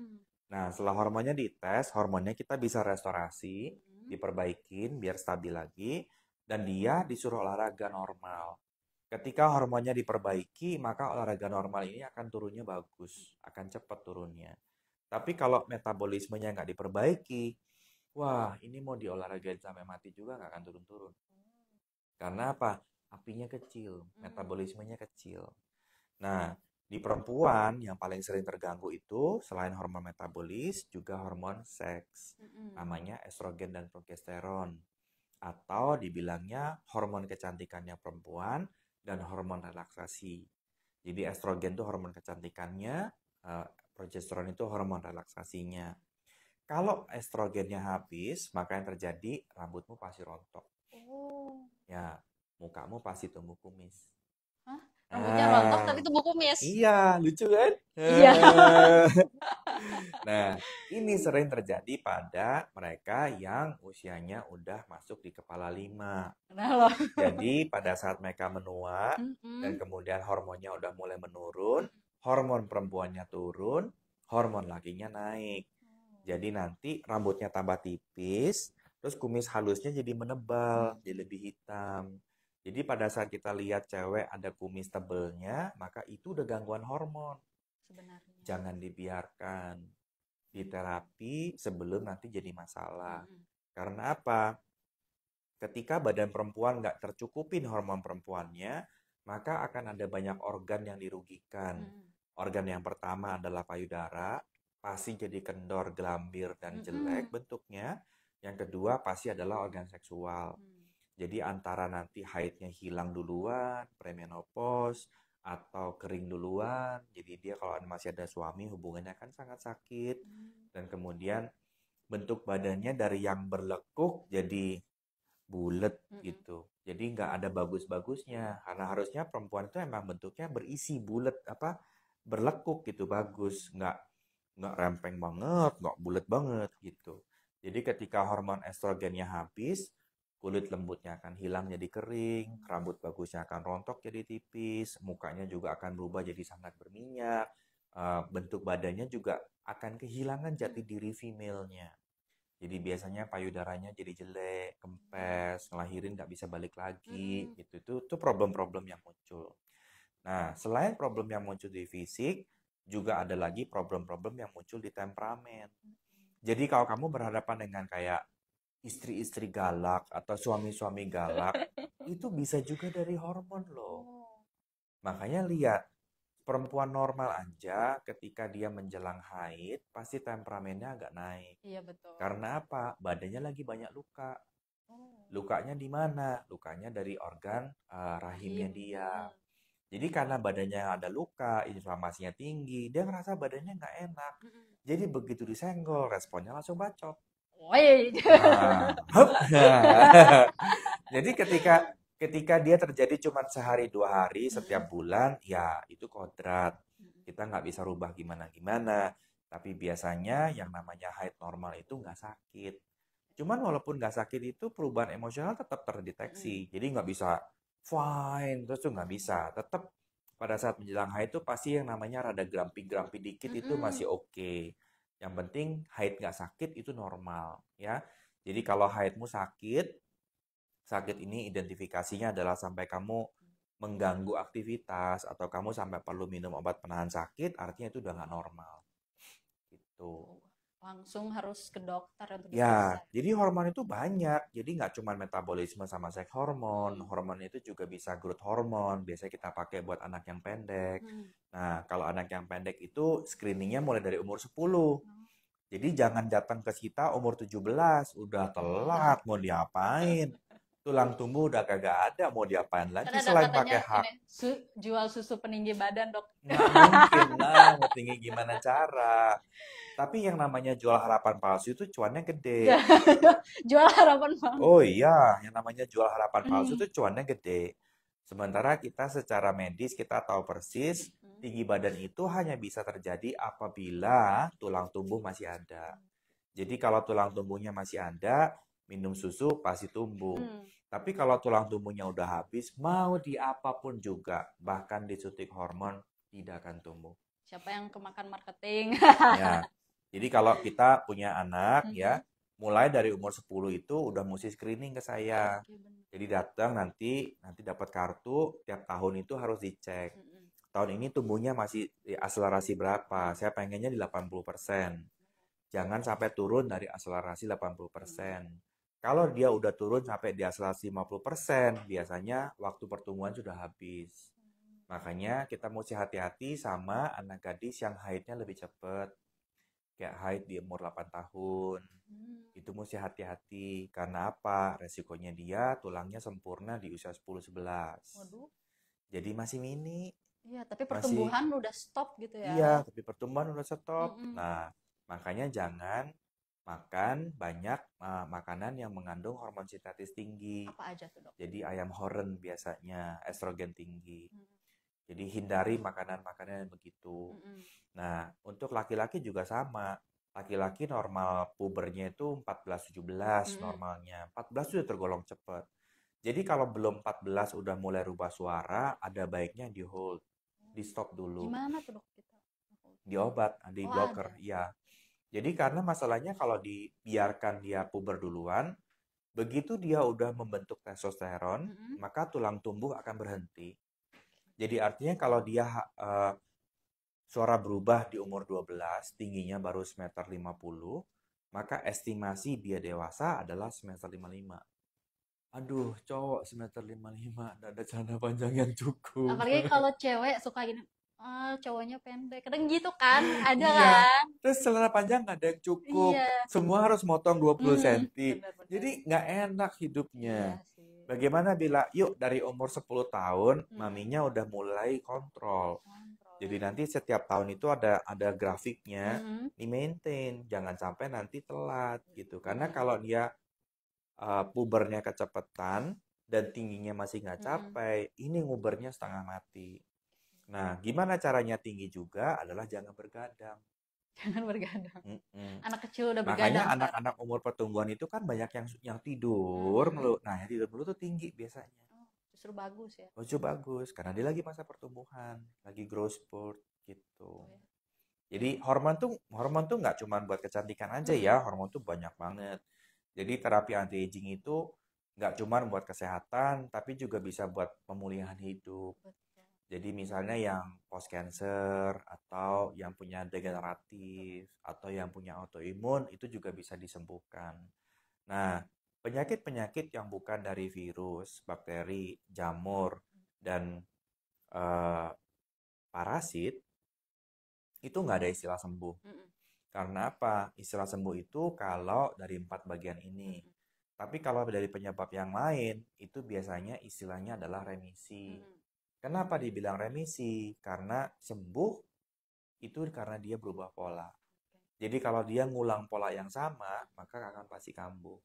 Nah, setelah hormonnya dites, hormonnya kita bisa restorasi, diperbaikin biar stabil lagi, dan dia disuruh olahraga normal. Ketika hormonnya diperbaiki, maka olahraga normal ini akan turunnya bagus, akan cepat turunnya. Tapi kalau metabolismenya nggak diperbaiki, wah ini mau diolahragain sampai mati juga nggak akan turun-turun. Karena apa? Apinya kecil, metabolismenya kecil. Nah, di perempuan yang paling sering terganggu itu selain hormon metabolis juga hormon seks. Namanya estrogen dan progesteron. Atau dibilangnya hormon kecantikannya perempuan dan hormon relaksasi. Jadi estrogen itu hormon kecantikannya, progesteron itu hormon relaksasinya. Kalau estrogennya habis, maka yang terjadi rambutmu pasti rontok. Ya, mukamu pasti tumbuh kumis. Hah? Rambutnya rontok tapi tumbuh kumis. Iya, lucu kan? Iya. Nah, ini sering terjadi pada mereka yang usianya udah masuk di kepala 5. Nah loh. Jadi pada saat mereka menua dan kemudian hormonnya udah mulai menurun, hormon perempuannya turun, hormon lakinya naik. Jadi nanti rambutnya tambah tipis, terus kumis halusnya jadi menebal, jadi lebih hitam. Jadi pada saat kita lihat cewek ada kumis tebelnya, maka itu udah gangguan hormon. Sebenarnya. Jangan dibiarkan. Diterapi sebelum nanti jadi masalah. Karena apa? Ketika badan perempuan nggak tercukupin hormon perempuannya, maka akan ada banyak organ yang dirugikan. Organ yang pertama adalah payudara, pasti jadi kendor, gelambir, dan jelek bentuknya. Yang kedua pasti adalah organ seksual. Jadi antara nanti haidnya hilang duluan, premenopause, atau kering duluan. Jadi dia kalau masih ada suami hubungannya kan sangat sakit. Dan kemudian bentuk badannya dari yang berlekuk jadi bulet gitu. Jadi nggak ada bagus-bagusnya. Karena harusnya perempuan itu emang bentuknya berisi bulet, berlekuk gitu, bagus. Nggak rempeng banget, nggak bulet banget gitu. Jadi ketika hormon estrogennya habis, kulit lembutnya akan hilang jadi kering, rambut bagusnya akan rontok jadi tipis, mukanya juga akan berubah jadi sangat berminyak, bentuk badannya juga akan kehilangan jati diri female-nya. Jadi biasanya payudaranya jadi jelek, kempes, ngelahirin nggak bisa balik lagi, gitu. Itu problem-problem yang muncul. Nah, selain problem yang muncul di fisik, juga ada lagi problem-problem yang muncul di temperamen. Jadi kalau kamu berhadapan dengan kayak istri-istri galak atau suami-suami galak, itu bisa juga dari hormon loh. Makanya lihat, perempuan normal aja ketika dia menjelang haid, pasti temperamennya agak naik. Iya, betul. Karena apa? Badannya lagi banyak luka. Lukanya di mana? Lukanya dari organ rahimnya dia. Jadi karena badannya ada luka, inflamasinya tinggi, dia ngerasa badannya nggak enak. Jadi begitu disenggol, responnya langsung bacok. Woi. Jadi ketika dia terjadi cuma sehari 2 hari setiap bulan, ya itu kodrat. Kita nggak bisa rubah gimana-gimana. Tapi biasanya yang namanya haid normal itu nggak sakit. Cuman walaupun nggak sakit itu perubahan emosional tetap terdeteksi. Jadi nggak bisa fine, terus tuh nggak bisa. Tetap pada saat menjelang haid itu pasti yang namanya rada grampi-grampi dikit itu masih oke. Yang penting haid nggak sakit itu normal ya. Jadi kalau haidmu sakit ini identifikasinya adalah sampai kamu mengganggu aktivitas atau kamu sampai perlu minum obat penahan sakit, artinya itu udah nggak normal. Gitu. Langsung harus ke dokter untuk Ya, diperiksa. jadi hormon itu banyak. Jadi nggak cuma metabolisme sama seks hormon. Hormon itu juga bisa growth hormon. Biasanya kita pakai buat anak yang pendek. Nah, kalau anak yang pendek itu screeningnya mulai dari umur 10. Jadi jangan datang ke kita umur 17. Udah telat, mau diapain? Tulang tumbuh udah kagak ada, mau diapain lagi Kan ada selain katanya pakai hak? ini, jual susu peninggi badan, Dok. Nggak mungkin lah, mau tinggi gimana cara. Tapi yang namanya jual harapan palsu itu cuannya gede. Jual harapan palsu. Oh iya, yang namanya jual harapan palsu itu cuannya gede. Sementara kita secara medis kita tahu persis tinggi badan itu hanya bisa terjadi apabila tulang tumbuh masih ada. Jadi kalau tulang tumbuhnya masih ada, minum susu pasti tumbuh. Tapi kalau tulang tumbuhnya udah habis, mau di apapun juga, bahkan disuntik hormon, tidak akan tumbuh. Siapa yang kemakan marketing? Ya. Jadi kalau kita punya anak ya, mulai dari umur 10 itu udah mesti screening ke saya. Jadi datang nanti dapat kartu, tiap tahun itu harus dicek. tahun ini tumbuhnya masih di akselerasi berapa? Saya pengennya di 80%. Jangan sampai turun dari akselerasi 80%. Kalau dia udah turun sampai di akselerasi 50%, biasanya waktu pertumbuhan sudah habis. Makanya kita mesti hati-hati sama anak gadis yang haidnya lebih cepat. Kayak haid di umur 8 tahun. Itu mesti hati-hati. Karena apa? Resikonya dia tulangnya sempurna di usia 10-11. Waduh. Jadi masih mini. Iya, tapi Masih, pertumbuhan udah stop gitu iya, ya. tapi pertumbuhan udah stop. Mm-mm. Nah, makanya jangan makan banyak makanan yang mengandung hormon sintetis tinggi. Apa aja tuh, Dok? Jadi ayam horen biasanya, estrogen tinggi. Mm. Jadi hindari makanan-makanan yang begitu. Mm-mm. Nah, untuk laki-laki juga sama. Laki-laki normal pubernya itu 14-17 Mm-mm. normalnya. 14 sudah tergolong cepat. Jadi kalau belum 14 udah mulai rubah suara, ada baiknya di hold, di stop dulu. Gimana tuh, Dok, kita? Di obat, di Oh, blocker, ada. ya. Jadi karena masalahnya kalau dibiarkan dia puber duluan, begitu dia udah membentuk testosteron, Mm-mm. maka tulang tumbuh akan berhenti. Jadi artinya kalau dia suara berubah di umur 12, tingginya baru semeter 50, maka estimasi dia dewasa adalah semeter 55. Aduh, cowok semeter 55, nggak ada celana panjang yang cukup. Apalagi kalau cewek suka gini, cowoknya pendek. Kadang gitu kan, ada Iya, kan? terus celana panjang nggak ada yang cukup. Iya. Semua harus motong 20 cm. Benar-benar. Jadi nggak enak hidupnya. Iya sih. Bagaimana bila, yuk dari umur 10 tahun, Mm-mm. maminya udah mulai kontrol. Kontrol Jadi ya. nanti setiap tahun itu ada grafiknya, Mm-mm. di-maintain. Jangan sampai nanti telat gitu. Karena Mm-mm. kalau dia pubernya kecepatan dan tingginya masih nggak Mm-mm. capai, ini ngubernya setengah mati. Nah, gimana caranya tinggi juga adalah jangan bergadang. Jangan bergadang. Mm-mm. Anak kecil udah Makanya bergadang sekarang. anak-anak umur pertumbuhan itu kan banyak yang tidur Mm-mm. melulu. Nah, yang tidur melulu tuh tinggi biasanya. Oh, justru bagus ya. Lucu bagus karena dia lagi masa pertumbuhan, lagi growth spurt gitu. Oh, ya. Jadi hormon tuh nggak cuma buat kecantikan aja ya, hormon tuh banyak banget. Jadi terapi anti aging itu nggak cuma buat kesehatan, tapi juga bisa buat pemulihan hidup. Betul. Jadi misalnya yang post cancer atau yang punya degeneratif atau yang punya autoimun itu juga bisa disembuhkan. Nah, penyakit-penyakit yang bukan dari virus, bakteri, jamur, dan eh, parasit itu nggak ada istilah sembuh. Mm-mm. Karena apa? Istilah sembuh itu kalau dari 4 bagian ini. Mm-mm. Tapi kalau dari penyebab yang lain, itu biasanya istilahnya adalah remisi. Mm-mm. Kenapa dibilang remisi? Karena sembuh itu karena dia berubah pola. Jadi kalau dia ngulang pola yang sama, maka akan pasti kambuh.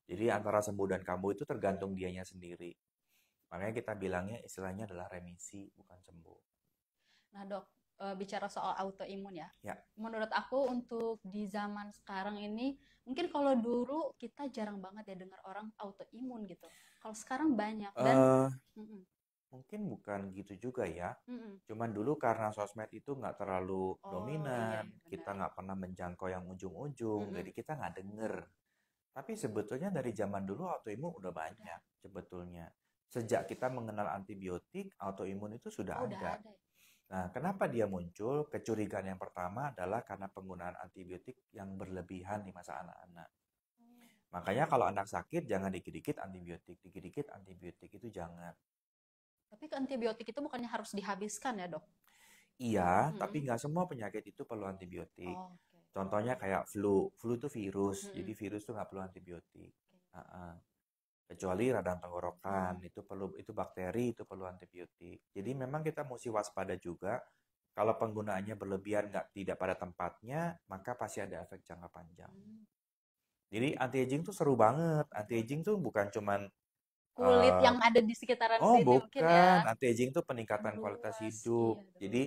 Jadi antara sembuh dan kambuh itu tergantung dianya sendiri. Makanya kita bilangnya istilahnya adalah remisi, bukan sembuh. Nah, Dok, bicara soal autoimun ya. Ya. Menurut aku untuk di zaman sekarang ini, mungkin kalau dulu kita jarang banget ya dengar orang autoimun gitu. Kalau sekarang banyak dan mm-mm. Mungkin bukan gitu juga ya. Mm-mm. Cuman dulu karena sosmed itu nggak terlalu Oh, dominan, iya, kita benar. nggak pernah menjangkau yang ujung-ujung, Mm-mm. jadi kita nggak denger. Tapi sebetulnya dari zaman dulu autoimun udah banyak sebetulnya. Sejak kita mengenal antibiotik, autoimun itu sudah Oh, udah ada. ada. Nah, kenapa dia muncul? Kecurigaan yang pertama adalah karena penggunaan antibiotik yang berlebihan di masa anak-anak. Makanya kalau anak sakit jangan dikit-dikit antibiotik itu jangan. Tapi antibiotik itu bukannya harus dihabiskan ya, Dok? Iya, Mm-mm. tapi nggak semua penyakit itu perlu antibiotik. Oh, oke. Contohnya kayak flu. Flu itu virus, Mm-mm. jadi virus itu nggak perlu antibiotik. Oke. Kecuali radang tenggorokan, itu bakteri, itu perlu antibiotik. Jadi memang kita mesti waspada juga. Kalau penggunaannya berlebihan tidak pada tempatnya, maka pasti ada efek jangka panjang. Jadi anti-aging tuh seru banget. Anti-aging tuh bukan cuman Kulit yang ada di sekitaran oh, sini mungkin ya. bukan. Anti-aging itu peningkatan kualitas Meluas. hidup. Iya, Jadi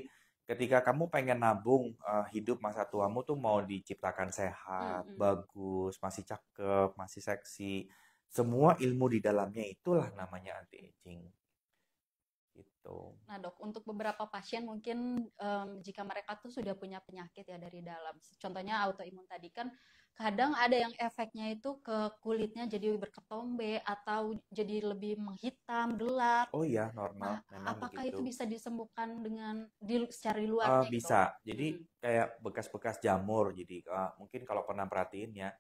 ketika kamu pengen nabung hidup masa tuamu tuh mau diciptakan sehat, Mm-mm. bagus, masih cakep, masih seksi. Semua ilmu di dalamnya itulah namanya anti-aging. gitu. Nah dok, untuk beberapa pasien mungkin jika mereka tuh sudah punya penyakit ya dari dalam, contohnya autoimun tadi kan, kadang ada yang efeknya itu ke kulitnya jadi berketombe atau jadi lebih menghitam, gelap. Oh iya, normal, Nah, memang apakah itu begitu. bisa disembuhkan dengan secara di luarnya gitu? Bisa, jadi Mm-mm. kayak bekas-bekas jamur. Jadi mungkin kalau pernah perhatiin ya,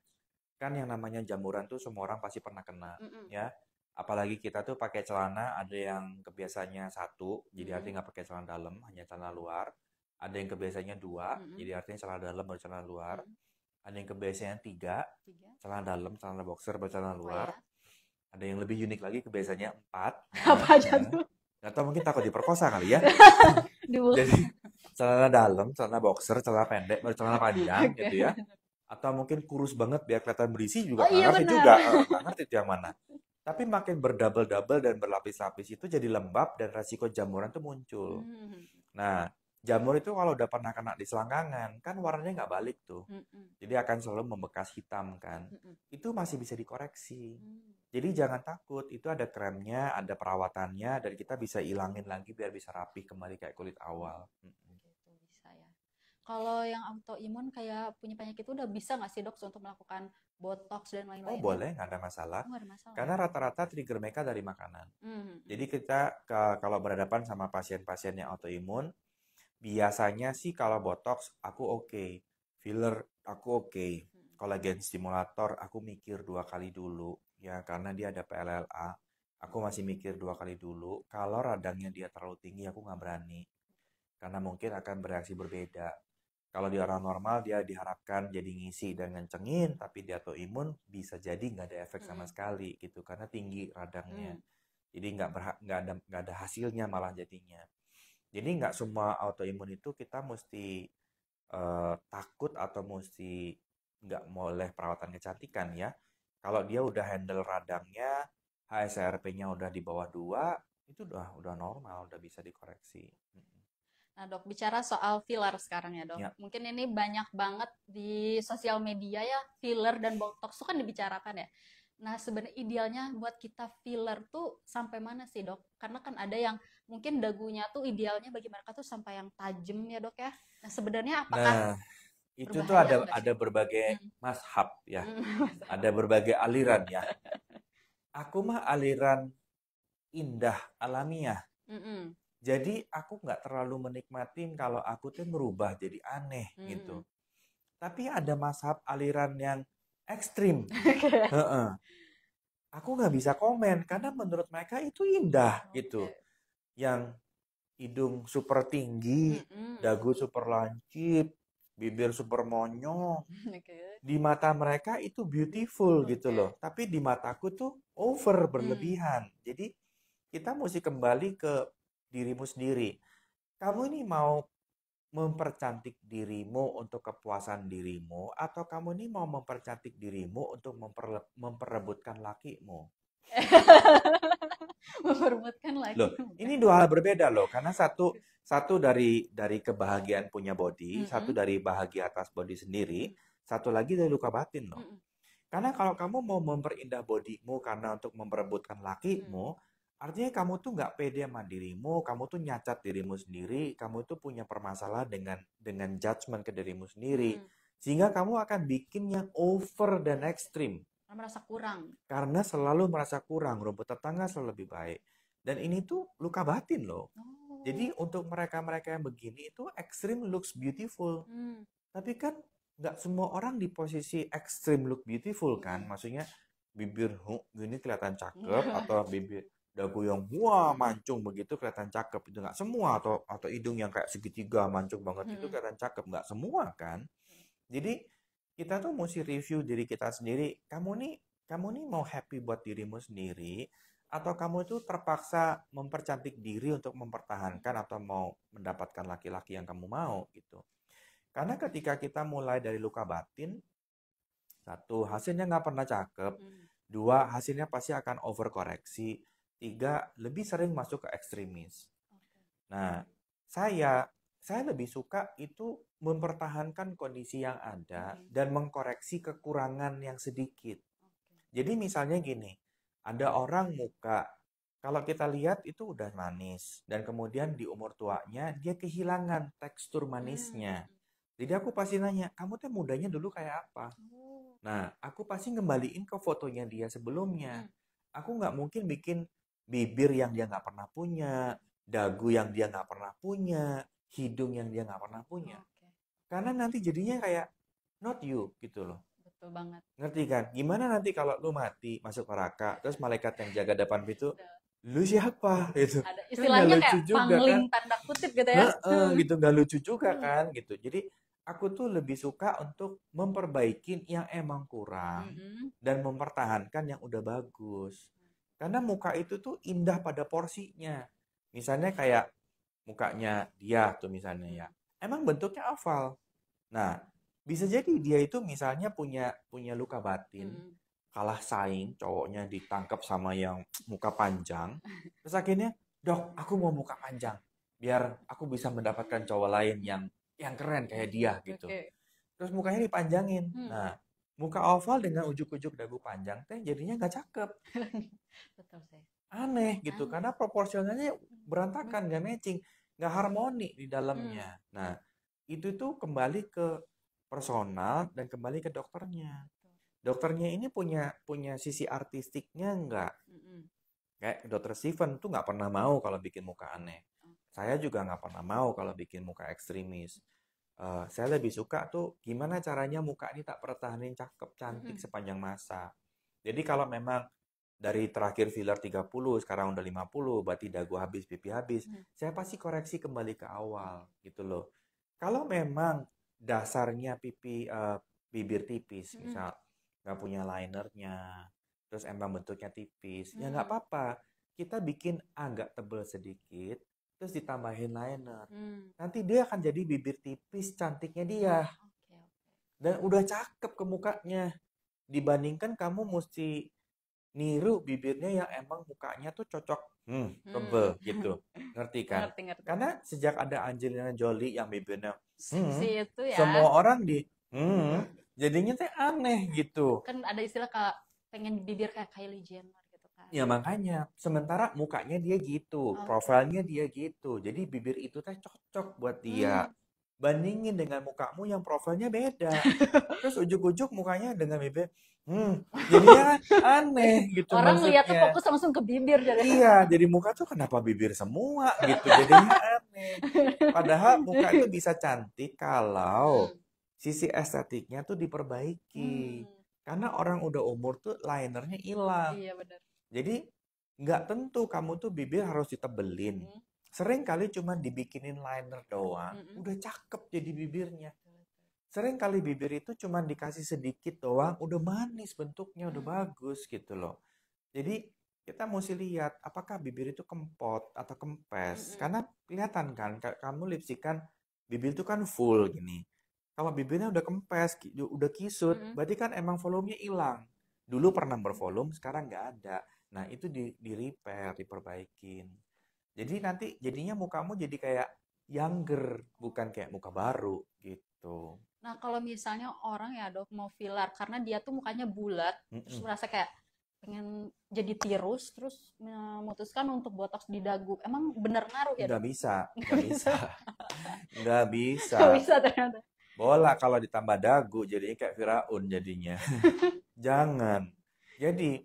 kan yang namanya jamuran tuh semua orang pasti pernah kena, Mm-mm. ya. Apalagi kita tuh pakai celana, ada yang kebiasaannya satu, jadi Mm-mm. artinya nggak pakai celana dalam, hanya celana luar. Ada yang kebiasaannya dua, Mm-mm. jadi artinya celana dalam baru celana luar. Mm-mm. Ada yang kebiasaannya tiga, Tiga. celana dalam, celana boxer, baru celana Oh luar. ya. Ada yang lebih unik lagi kebiasaannya empat. Apa aja tuh? Nggak tahu mungkin takut diperkosa kali ya. Dulu. Jadi celana dalam, celana boxer, celana pendek, baru celana panjang Oke. gitu ya. Atau mungkin kurus banget biar kelihatan berisi Oh juga nggak iya ngerti benar. juga, nggak ngerti itu yang mana. Tapi makin berdouble-double dan berlapis-lapis itu jadi lembab dan resiko jamuran tuh muncul. Mm. Nah, jamur itu kalau udah pernah kena di selangkangan, kan warnanya nggak balik tuh. Mm-mm. Jadi akan selalu membekas hitam kan. Mm-mm. Itu masih bisa dikoreksi. Mm. Jadi jangan takut, itu ada kremnya, ada perawatannya, dan kita bisa ilangin lagi biar bisa rapih kembali kayak kulit awal. Gitu bisa ya. Kalau yang autoimun kayak punya penyakit itu udah bisa nggak sih dok untuk melakukan botox dan Oh lain-lainnya? boleh, nggak ada masalah. Oh, nggak ada masalah Karena ya. rata-rata trigger mereka dari makanan. Mhm. Jadi kita kalau berhadapan sama pasien-pasien yang autoimun, biasanya sih kalau botox aku oke, filler aku oke, kolagen stimulator aku mikir 2 kali dulu ya karena dia ada PLLA. Aku masih mikir 2 kali dulu. Kalau radangnya dia terlalu tinggi aku nggak berani karena mungkin akan bereaksi berbeda. Kalau di orang normal dia diharapkan jadi ngisi dan ngencengin, tapi di autoimun bisa jadi nggak ada efek sama Mm-mm. sekali gitu karena tinggi radangnya. Mm. Jadi nggak ada hasilnya malah jadinya. Jadi nggak semua autoimun itu kita mesti takut atau mesti nggak boleh perawatan kecantikan ya. Kalau dia udah handle radangnya, HSRP-nya udah di bawah 2, itu udah normal, udah bisa dikoreksi. Nah dok, bicara soal filler sekarang ya dok. Ya. Mungkin ini banyak banget di sosial media ya, filler dan botox itu kan dibicarakan ya. Nah sebenarnya idealnya buat kita filler tuh sampai mana sih dok? Karena kan ada yang mungkin dagunya tuh idealnya bagi mereka tuh sampai yang tajam ya dok ya. Nah sebenarnya apakah Nah, itu tuh berbahaya nggak ada sih? berbagai Hmm. mazhab ya, Hmm. ada berbagai aliran ya. Aku mah aliran indah alamiah. Mm-mm. Jadi aku nggak terlalu menikmatin kalau aku tuh merubah jadi aneh gitu. Mm-mm. Tapi ada mazhab aliran yang ekstrim. Oke. Heeh. Aku nggak bisa komen karena menurut mereka itu indah gitu. Oke. Yang hidung super tinggi, Mm-mm. dagu super lancip, bibir super monyong. Oke. Di mata mereka itu beautiful gitu Oke. loh. Tapi di mataku tuh over, Hmm. berlebihan. Jadi kita mesti kembali ke dirimu sendiri. Kamu ini mau mempercantik dirimu untuk kepuasan dirimu, atau kamu ini mau mempercantik dirimu untuk memperebutkan lakimu? Memperebutkan Loh, lagi. ini dua hal berbeda loh, karena satu dari kebahagiaan punya body, satu Mm-mm. dari bahagia atas body sendiri, satu lagi dari luka batin loh. Mm-mm. Karena kalau kamu mau memperindah bodymu karena untuk memperebutkan lakimu, artinya kamu tuh nggak pede sama dirimu, kamu tuh nyacat dirimu sendiri, kamu tuh punya permasalahan dengan judgement ke dirimu sendiri, sehingga kamu akan bikin yang over dan ekstrim. Merasa kurang. Karena selalu merasa kurang, rumput tetangga selalu lebih baik. Dan ini tuh luka batin loh. Oh. Jadi untuk mereka-mereka yang begini itu extreme looks beautiful. Tapi kan nggak semua orang di posisi extreme look beautiful kan. Maksudnya bibir gini kelihatan cakep atau bibir dagu yang wah mancung begitu kelihatan cakep, itu nggak semua, atau hidung yang kayak segitiga mancung banget itu kelihatan cakep, nggak semua kan. Jadi kita tuh mesti review diri kita sendiri. Kamu nih mau happy buat dirimu sendiri, atau kamu itu terpaksa mempercantik diri untuk mempertahankan atau mau mendapatkan laki-laki yang kamu mau gitu. Karena ketika kita mulai dari luka batin, satu, hasilnya nggak pernah cakep. Dua, hasilnya pasti akan overkoreksi. Tiga, lebih sering masuk ke ekstremis. Nah, saya lebih suka itu mempertahankan kondisi yang ada dan mengkoreksi kekurangan yang sedikit. Jadi misalnya gini, ada orang muka Kalau kita lihat itu udah manis dan kemudian di umur tuanya dia kehilangan tekstur manisnya. Jadi aku pasti nanya, kamu teh mudanya dulu kayak apa? Nah, aku pasti ngembaliin ke fotonya dia sebelumnya. Aku nggak mungkin bikin bibir yang dia nggak pernah punya, dagu yang dia nggak pernah punya, hidung yang dia nggak pernah punya. Karena nanti jadinya kayak not you gitu loh. Betul banget. Ngerti kan? Gimana nanti kalau lu mati masuk neraka, terus malaikat yang jaga depan pintu, lu siapa? Gitu. Ada Kan nggak istilahnya lucu kayak juga pangling kan? tanda kutip gitu ya. Gitu nggak lucu juga kan? Gitu. Jadi aku tuh lebih suka untuk memperbaiki yang emang kurang dan mempertahankan yang udah bagus. Karena muka itu tuh indah pada porsinya. Misalnya kayak mukanya dia tuh misalnya ya. Emang bentuknya oval. Nah, bisa jadi dia itu misalnya punya luka batin, kalah saing, cowoknya ditangkap sama yang muka panjang. Terus akhirnya, "Dok, aku mau muka panjang biar aku bisa mendapatkan cowok lain yang keren kayak dia," gitu. Terus mukanya dipanjangin. Nah, muka oval dengan ujuk-ujuk dagu panjang teh jadinya nggak cakep. Betul sih. Aneh gitu, karena proporsionalnya berantakan, nggak matching, nggak harmoni di dalamnya. Nah, itu tuh kembali ke personal dan kembali ke dokternya. Dokternya ini punya sisi artistiknya nggak? Kayak dokter Steven tuh nggak pernah mau kalau bikin muka aneh. Saya juga nggak pernah mau kalau bikin muka ekstremis. Saya lebih suka tuh gimana caranya muka ini tak pertahanin cakep, cantik sepanjang masa. Jadi kalau memang dari terakhir filler 30, sekarang udah 50, berarti dagu habis, pipi habis. Saya pasti koreksi kembali ke awal, gitu loh. Kalau memang dasarnya bibir tipis, misal nggak punya linernya, terus emang bentuknya tipis, ya nggak apa-apa. Kita bikin agak tebel sedikit, terus ditambahin liner. Nanti dia akan jadi bibir tipis cantiknya dia. Dan udah cakep ke mukanya. Dibandingkan kamu mesti niru bibirnya yang emang mukanya tuh cocok tebel gitu, ngerti kan? Ngerti. Karena sejak ada Angelina Jolie yang bibirnya Si itu ya. semua orang jadinya teh aneh gitu. Kan ada istilah kayak pengen bibir kayak Kylie Jenner gitu kan. Ya makanya, sementara mukanya dia gitu, profilnya dia gitu, jadi bibir itu teh cocok buat dia. Bandingin dengan mukamu yang profilnya beda. Terus ujuk-ujuk mukanya dengan bibir, jadinya aneh gitu Orang lihat tuh maksudnya. fokus langsung ke bibir jadi. Iya, jadi muka tuh kenapa bibir semua gitu, jadinya aneh. Padahal muka itu bisa cantik kalau sisi estetiknya tuh diperbaiki. Karena orang udah umur tuh linernya hilang. Iya benar. Jadi nggak tentu kamu tuh bibir harus ditebelin. Sering kali cuma dibikinin liner doang, udah cakep jadi bibirnya. Sering kali bibir itu cuma dikasih sedikit doang, udah manis bentuknya, udah bagus gitu loh. Jadi kita mesti lihat apakah bibir itu kempot atau kempes. Karena kelihatan kan, kamu lipstick kan bibir itu kan full gini. Kalau bibirnya udah kempes, udah kisut, berarti kan emang volumenya hilang. Dulu pernah bervolume, sekarang nggak ada. Nah itu di repair, diperbaikin. Jadi nanti jadinya mukamu jadi kayak younger, bukan kayak muka baru gitu. Nah, kalau misalnya orang ya dok mau filler karena dia tuh mukanya bulat, terus merasa kayak pengen jadi tirus, terus memutuskan untuk botox di dagu. Emang bener ngaruh ya Nggak dok? bisa, nggak bisa, nggak bisa. Nggak bisa ternyata. Bola kalau ditambah dagu jadinya kayak Firaun jadinya. Jangan. Jadi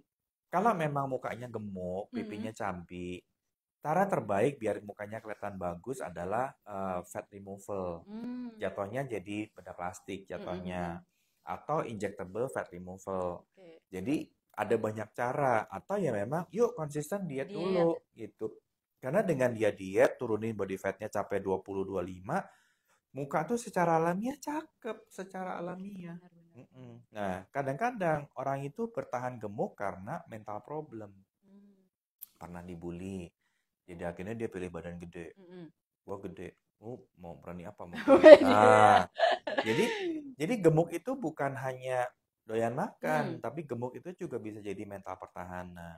kalau memang mukanya gemuk, pipinya campi, cara terbaik biar mukanya kelihatan bagus adalah fat removal. Jatuhnya jadi bedah plastik jatuhnya. Atau injectable fat removal. Jadi ada banyak cara. Atau ya memang yuk konsisten diet dulu gitu. Karena dengan dia diet, turunin body fatnya capai 20-25, muka tuh secara alamiah cakep, secara alamiah. Nah, kadang-kadang orang itu bertahan gemuk karena mental problem. Pernah dibully. Jadi akhirnya dia pilih badan gede. Gua gede. Mau berani apa mau nah, jadi gemuk itu bukan hanya doyan makan, tapi gemuk itu juga bisa jadi mental pertahanan.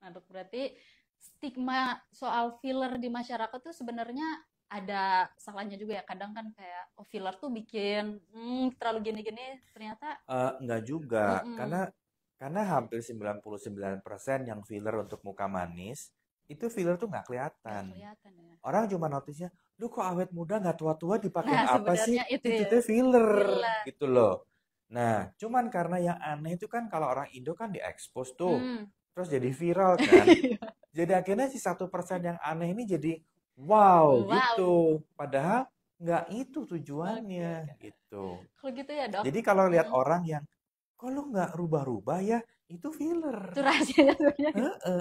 Nah, dok, berarti stigma soal filler di masyarakat tuh sebenarnya ada salahnya juga ya. Kadang kan kayak filler tuh bikin terlalu gini-gini ternyata Enggak juga, karena Karena hampir 99% yang filler untuk muka manis, itu filler tuh nggak Nggak kelihatan. kelihatan ya. Orang cuma notisnya, "Duh kok awet muda nggak tua-tua dipakein Nah, apa sih?" sebenarnya itu Itu ya, tuh filler filler. gitu loh. Nah, cuman karena yang aneh itu kan kalau orang Indo kan diekspos tuh, Hmm. terus jadi viral kan. Jadi akhirnya si 1% yang aneh ini jadi wow Wow. gitu. Padahal nggak itu Oke, tujuannya oke. gitu. Kalau gitu ya, Dok. Jadi kalau lihat Mm-mm. orang yang, kok lu nggak rubah-rubah ya? Itu filler. Itu rahasianya sebenarnya.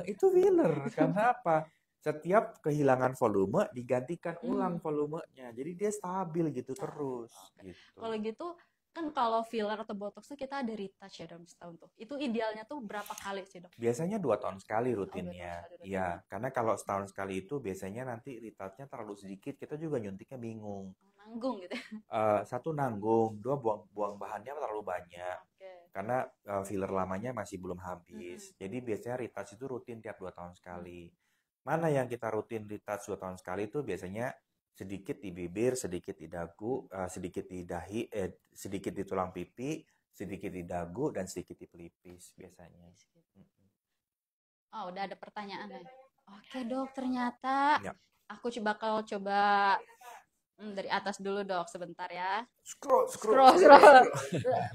Itu filler. Karena apa? Setiap kehilangan volume digantikan ulang Hmm. volumenya. Jadi dia stabil gitu terus Oke. gitu. Kalau gitu kan kalau filler atau botox tuh kita ada retouch ya dalam setahun tuh. Itu idealnya tuh berapa kali sih, Dok? Biasanya 2 tahun sekali Oh, 2 tahun rutinnya. sekali rutinnya. Iya, karena kalau setahun sekali itu biasanya nanti retouch-nya terlalu sedikit, kita juga nyuntiknya bingung. Nanggung gitu ya. Satu nanggung, dua buang bahannya terlalu banyak. Oke. Karena filler lamanya masih belum Mm-mm. habis. Jadi biasanya retouch itu rutin tiap 2 tahun sekali. Mana yang kita rutin retouch 2 tahun sekali itu biasanya sedikit di bibir, sedikit di dagu, sedikit di dahi, sedikit di tulang pipi, sedikit di dagu, dan sedikit di pelipis biasanya. Oh, udah ada pertanyaan nih. Oke, Dok, ternyata Ya. aku bakal coba dari atas dulu, Dok, sebentar ya. Scroll. Scroll.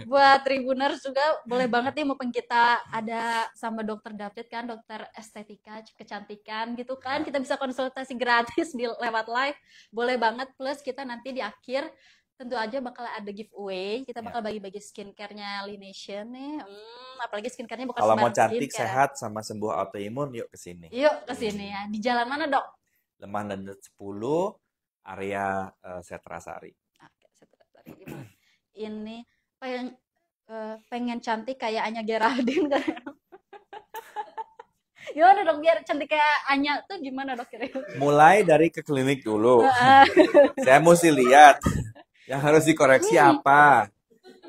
Buat Tribuners juga boleh banget nih mumpung kita ada sama Dokter David kan, dokter estetika, kecantikan gitu kan. Ya. Kita bisa konsultasi gratis lewat live. Boleh banget, plus kita nanti di akhir tentu aja bakal ada giveaway. Kita bakal bagi-bagi skincare-nya Lination nih. Apalagi skincare-nya bukan Kalau mau sembarang cantik, skincare. sehat, sama sembuh autoimun, yuk ke sini. Yuk ke sini ya. Di jalan mana, Dok? Lemah Landet 10, area Setrasari. Oke, Setrasari. Ini pengen cantik kayak Anya Geraldine kan? Gimana, Dok, biar cantik kayak Anya tuh gimana, Dok, kira-kira? Mulai dari ke klinik dulu. Saya mesti lihat yang harus dikoreksi apa.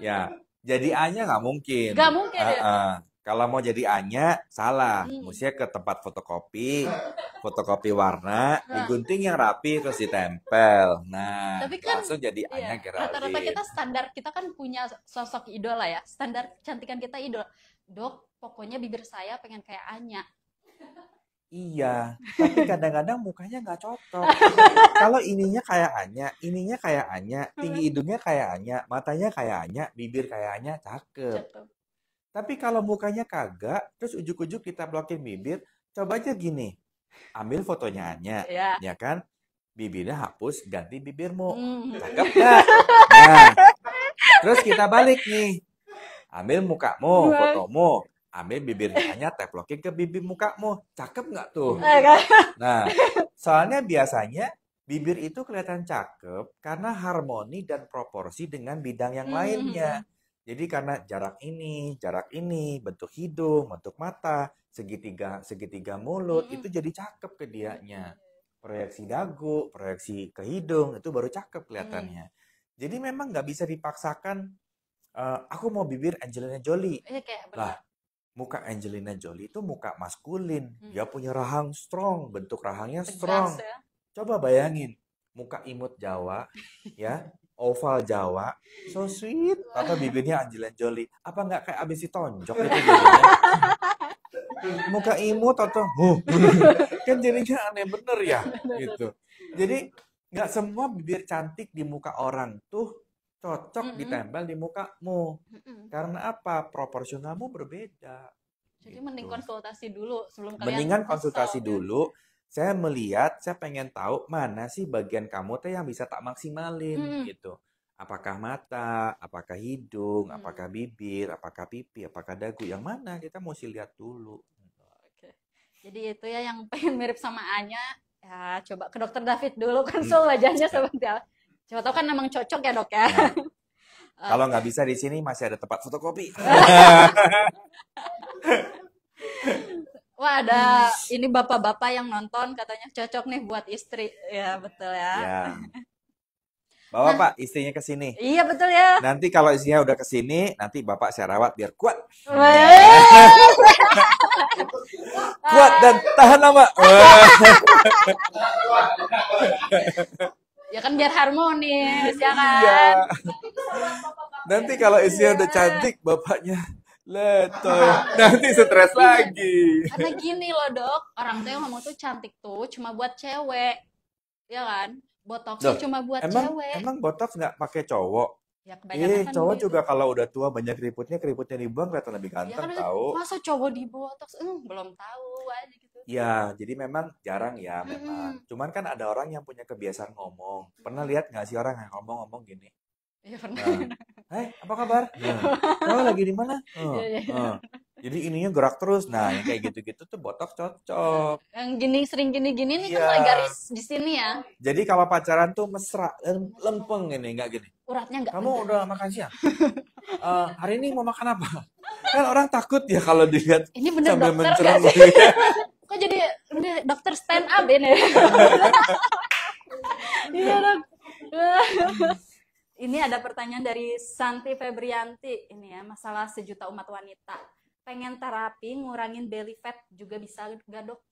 Ya, jadi Anya nggak mungkin. Nggak mungkin ya? Kalau mau jadi Anya, salah. Mestinya ke tempat fotokopi warna, digunting yang rapi, terus ditempel. Nah, Tapi kan langsung jadi Anya rata-rata Geraldine. kita standar, kita kan punya sosok idola ya. Standar kecantikan kita idola. Dok, pokoknya bibir saya pengen kayak Anya. Iya, tapi kadang-kadang mukanya nggak cocok. Kalau ininya kayak Anya, tinggi hidungnya kayak Anya, matanya kayak Anya, bibir kayak Anya, cakep. Cakep. Tapi kalau mukanya kagak, terus ujuk-ujuk kita blokin bibir, coba aja gini, ambil fotonya Anya, Ya. ya kan? Bibirnya hapus, ganti bibirmu. Hmm. Cakep nggak? Nah, terus kita balik nih, ambil mukamu, fotomu. Ambil bibirnya Anya, teplokin ke bibir mukamu. Cakep nggak tuh? Nah, soalnya biasanya bibir itu kelihatan cakep karena harmoni dan proporsi dengan bidang yang lainnya. Jadi karena jarak ini, bentuk hidung, bentuk mata, segitiga mulut, itu jadi cakep ke dianya. Proyeksi dagu, proyeksi ke hidung, itu baru cakep kelihatannya. Jadi memang nggak bisa dipaksakan, aku mau bibir Angelina Jolie. Lah, muka Angelina Jolie itu muka maskulin. Dia punya rahang strong, bentuk rahangnya strong. Tegas, ya. Coba bayangin, muka imut Jawa, ya, oval Jawa, so sweet. Atau bibirnya Angelina Jolie. Apa nggak kayak abis ditonjok itu jadinya? Muka imut atau, kan jadinya aneh bener ya, gitu. Jadi nggak semua bibir cantik di muka orang tuh cocok ditempel di mukamu. Karena apa? Proporsionalmu berbeda. Jadi mending konsultasi dulu sebelum kalian Mendingan konsultasi dulu. Saya melihat, saya pengen tahu mana sih bagian kamu teh yang bisa tak maksimalin gitu. Apakah mata, apakah hidung, apakah bibir, apakah pipi, apakah dagu, yang mana kita mesti lihat dulu. Oke. Jadi itu ya yang pengen mirip sama Anya, ya coba ke dokter David dulu, konsul wajahnya seperti apa. Coba tahu kan memang cocok ya, Dok ya. Kalau nggak bisa di sini masih ada tempat fotokopi. Wah, ada ini bapak-bapak yang nonton katanya cocok nih buat istri. Ya, betul ya. Ya. Bawa Pak istrinya ke sini. Iya, betul ya. Nanti kalau istrinya udah ke sini, nanti Bapak saya rawat biar kuat. Kuat dan tahan lama. Ya kan biar harmonis, ya kan? Iya. Nanti kalau istrinya udah cantik, bapaknya Letoy. Nanti stres lagi. Karena gini loh dok, orang tuh yang ngomong tuh cantik tuh cuma buat cewek, ya kan? Botox tuh Loh, cuma buat emang cewek. emang botox nggak pakai cowok? Ya kebanyakan kan Cowok gitu. juga kalau udah tua banyak keriputnya dibuang kelihatan lebih Ya ganteng kan tahu. masa cowok di botox, belum tahu aja gitu. Ya, jadi memang jarang ya memang. Mm-mm. Cuman kan ada orang yang punya kebiasaan ngomong. Pernah Mm-mm. lihat nggak sih orang yang ngomong-ngomong gini? Iya pernah. Nah, apa kabar? Nah, oh lagi di mana? Iya, iya. Jadi ininya gerak terus. Nah, yang kayak gitu-gitu tuh botox cocok. Yang gini sering gini-gini nih kan Iya. mulai garis di sini ya. Jadi kalau pacaran tuh mesra, lempeng ini, nggak gini. Uratnya nggak Kamu ada. udah makan siang? Hari ini mau makan apa? Kan orang takut ya kalau dilihat Ini bener sambil dokter mencereng nggak sih? gitu ya. Kok jadi ini dokter stand up ini? Iya dok. Ini ada pertanyaan dari Santi Febrianti. Ini ya, masalah sejuta umat wanita. Pengen terapi ngurangin belly fat juga bisa nggak dok?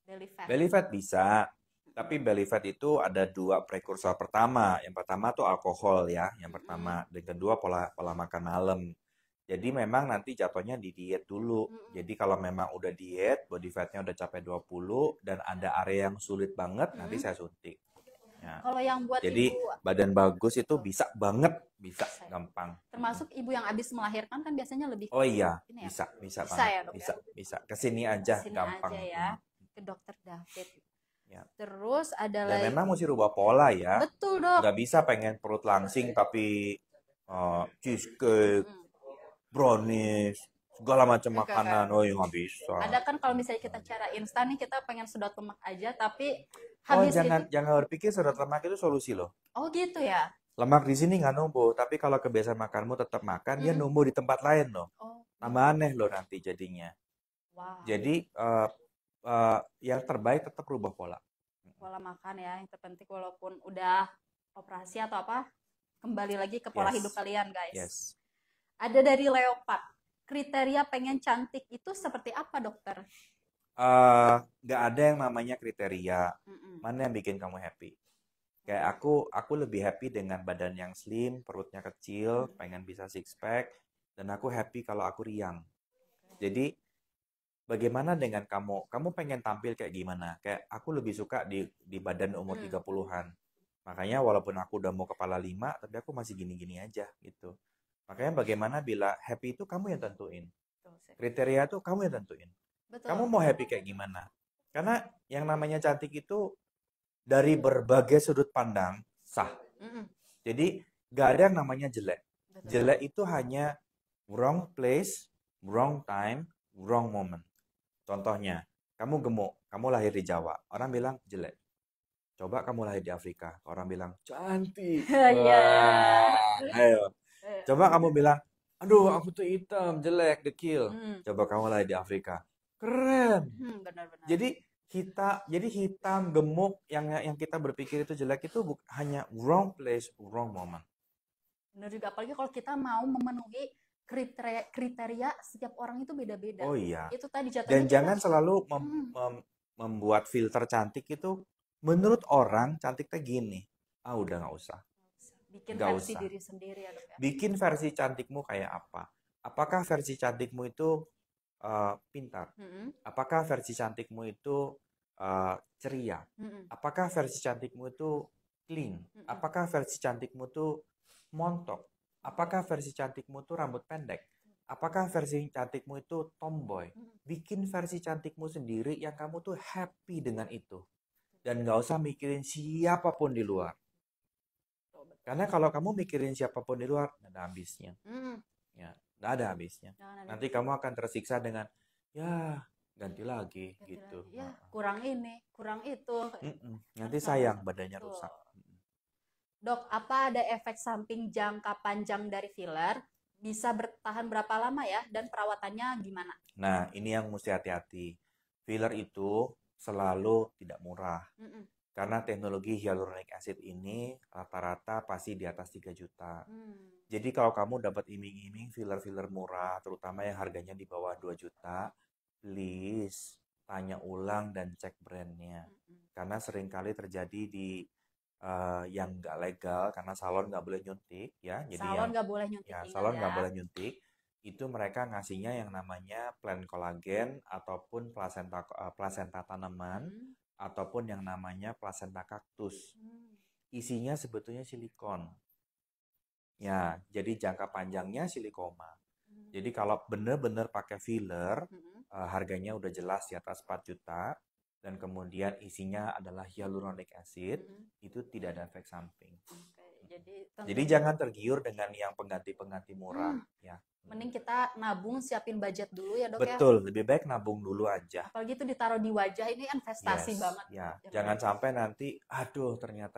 Belly fat. Belly fat bisa, tapi belly fat itu ada dua prekursor pertama. Yang pertama tuh alkohol ya, yang pertama. Dan kedua pola makan malam. Jadi memang nanti jatuhnya di diet dulu. Jadi kalau memang udah diet, body fatnya udah capai 20 dan ada area yang sulit banget, nanti saya suntik. Ya. Kalau yang buat Jadi ibu, badan bagus itu bisa banget, bisa gampang. termasuk ibu yang habis melahirkan kan biasanya lebih Oh iya, ini ya? bisa Bisa banget. ya, dok, ya? Bisa. Kesini aja, Sini gampang. aja ya, ke dokter David. Ya. Terus ada Dan lagi. memang mesti rubah pola ya. Betul dok. Nggak bisa pengen perut langsing tapi cheesecake, brownies, segala macam makanan. Oh, ya nggak bisa. Ada kan kalau misalnya kita cara instan nih kita pengen sedot lemak aja tapi Oh, habis jangan itu. berpikir sedot lemak itu solusi loh. Oh gitu ya. Lemak di sini nggak numbuh, tapi kalau kebiasaan makanmu tetap makan, dia numbuh di tempat lain loh. Oh. Tambah aneh loh nanti jadinya. Wow. Jadi yang terbaik tetap rubah pola. Pola makan ya, yang terpenting walaupun udah operasi atau apa, kembali lagi ke pola hidup kalian guys. Yes. Ada dari Leopard, kriteria pengen cantik itu seperti apa dokter? Nggak ada yang namanya kriteria. Mana yang bikin kamu happy? Kayak aku lebih happy dengan badan yang slim, perutnya kecil, pengen bisa six pack, dan aku happy kalau aku riang. Jadi bagaimana dengan kamu? Kamu pengen tampil kayak gimana? Kayak aku lebih suka di badan umur 30-an. Makanya walaupun aku udah mau kepala 5, tapi aku masih gini-gini aja gitu. Makanya bagaimana bila happy itu kamu yang tentuin. Kriteria itu kamu yang tentuin. Betul. Kamu mau happy kayak gimana? Karena yang namanya cantik itu dari berbagai sudut pandang sah. Jadi gak ada yang namanya jelek. Betul. Jelek itu hanya wrong place, wrong time, wrong moment. Contohnya, kamu gemuk, kamu lahir di Jawa, orang bilang jelek. Coba kamu lahir di Afrika, orang bilang cantik. Ayo. Coba kamu bilang, aduh aku tuh hitam, jelek, dekil. Coba kamu lahir di Afrika, keren. Benar-benar. Jadi hitam, gemuk, yang kita berpikir itu jelek itu hanya wrong place, wrong moment. Benar juga, apalagi kalau kita mau memenuhi kriteria setiap orang itu beda-beda. Oh iya. Itu tadi jatuhnya. Dan jangan selalu membuat filter cantik itu menurut orang cantiknya gini. Udah nggak usah. Bikin versi diri sendiri ya dok ya. Bikin versi cantikmu kayak apa? Apakah versi cantikmu itu pintar? Apakah versi cantikmu itu ceria? Apakah versi cantikmu itu clean? Apakah versi cantikmu itu montok? Apakah versi cantikmu itu rambut pendek? Apakah versi cantikmu itu tomboy? Bikin versi cantikmu sendiri yang kamu tuh happy dengan itu. Dan nggak usah mikirin siapapun di luar. Karena kalau kamu mikirin siapapun di luar, nggak ada habisnya. Ya, nggak ada habisnya. Nanti kamu akan tersiksa dengan, ya ganti lagi gitu. Ya, kurang ini, kurang itu. Nanti sayang badannya rusak. Dok, apa ada efek samping jangka panjang dari filler? Bisa bertahan berapa lama ya? Dan perawatannya gimana? Nah, ini yang mesti hati-hati. Filler itu selalu tidak murah. Karena teknologi hyaluronic acid ini rata-rata pasti di atas 3 juta. Jadi kalau kamu dapat iming-iming filler-filler murah, terutama yang harganya di bawah 2 juta, please tanya ulang dan cek brandnya. Karena seringkali terjadi di yang nggak legal, karena salon nggak boleh nyuntik. Ya. Jadi salon nggak boleh nyuntik. Ya, salon nggak boleh nyuntik. itu mereka ngasihnya yang namanya plant kolagen ataupun plasenta tanaman ataupun yang namanya plasenta kaktus. Isinya sebetulnya silikon. Ya, jadi jangka panjangnya silikoma. Jadi kalau benar-benar pakai filler, harganya udah jelas di atas 4 juta dan kemudian isinya adalah hyaluronic acid, itu tidak ada efek samping. Jadi jangan tergiur dengan yang pengganti-pengganti murah ya. Mending kita nabung, siapin budget dulu ya dok. Betul, lebih baik nabung dulu aja. Apalagi itu ditaruh di wajah, ini investasi Yes, banget. ya. Jangan sampai nanti, aduh ternyata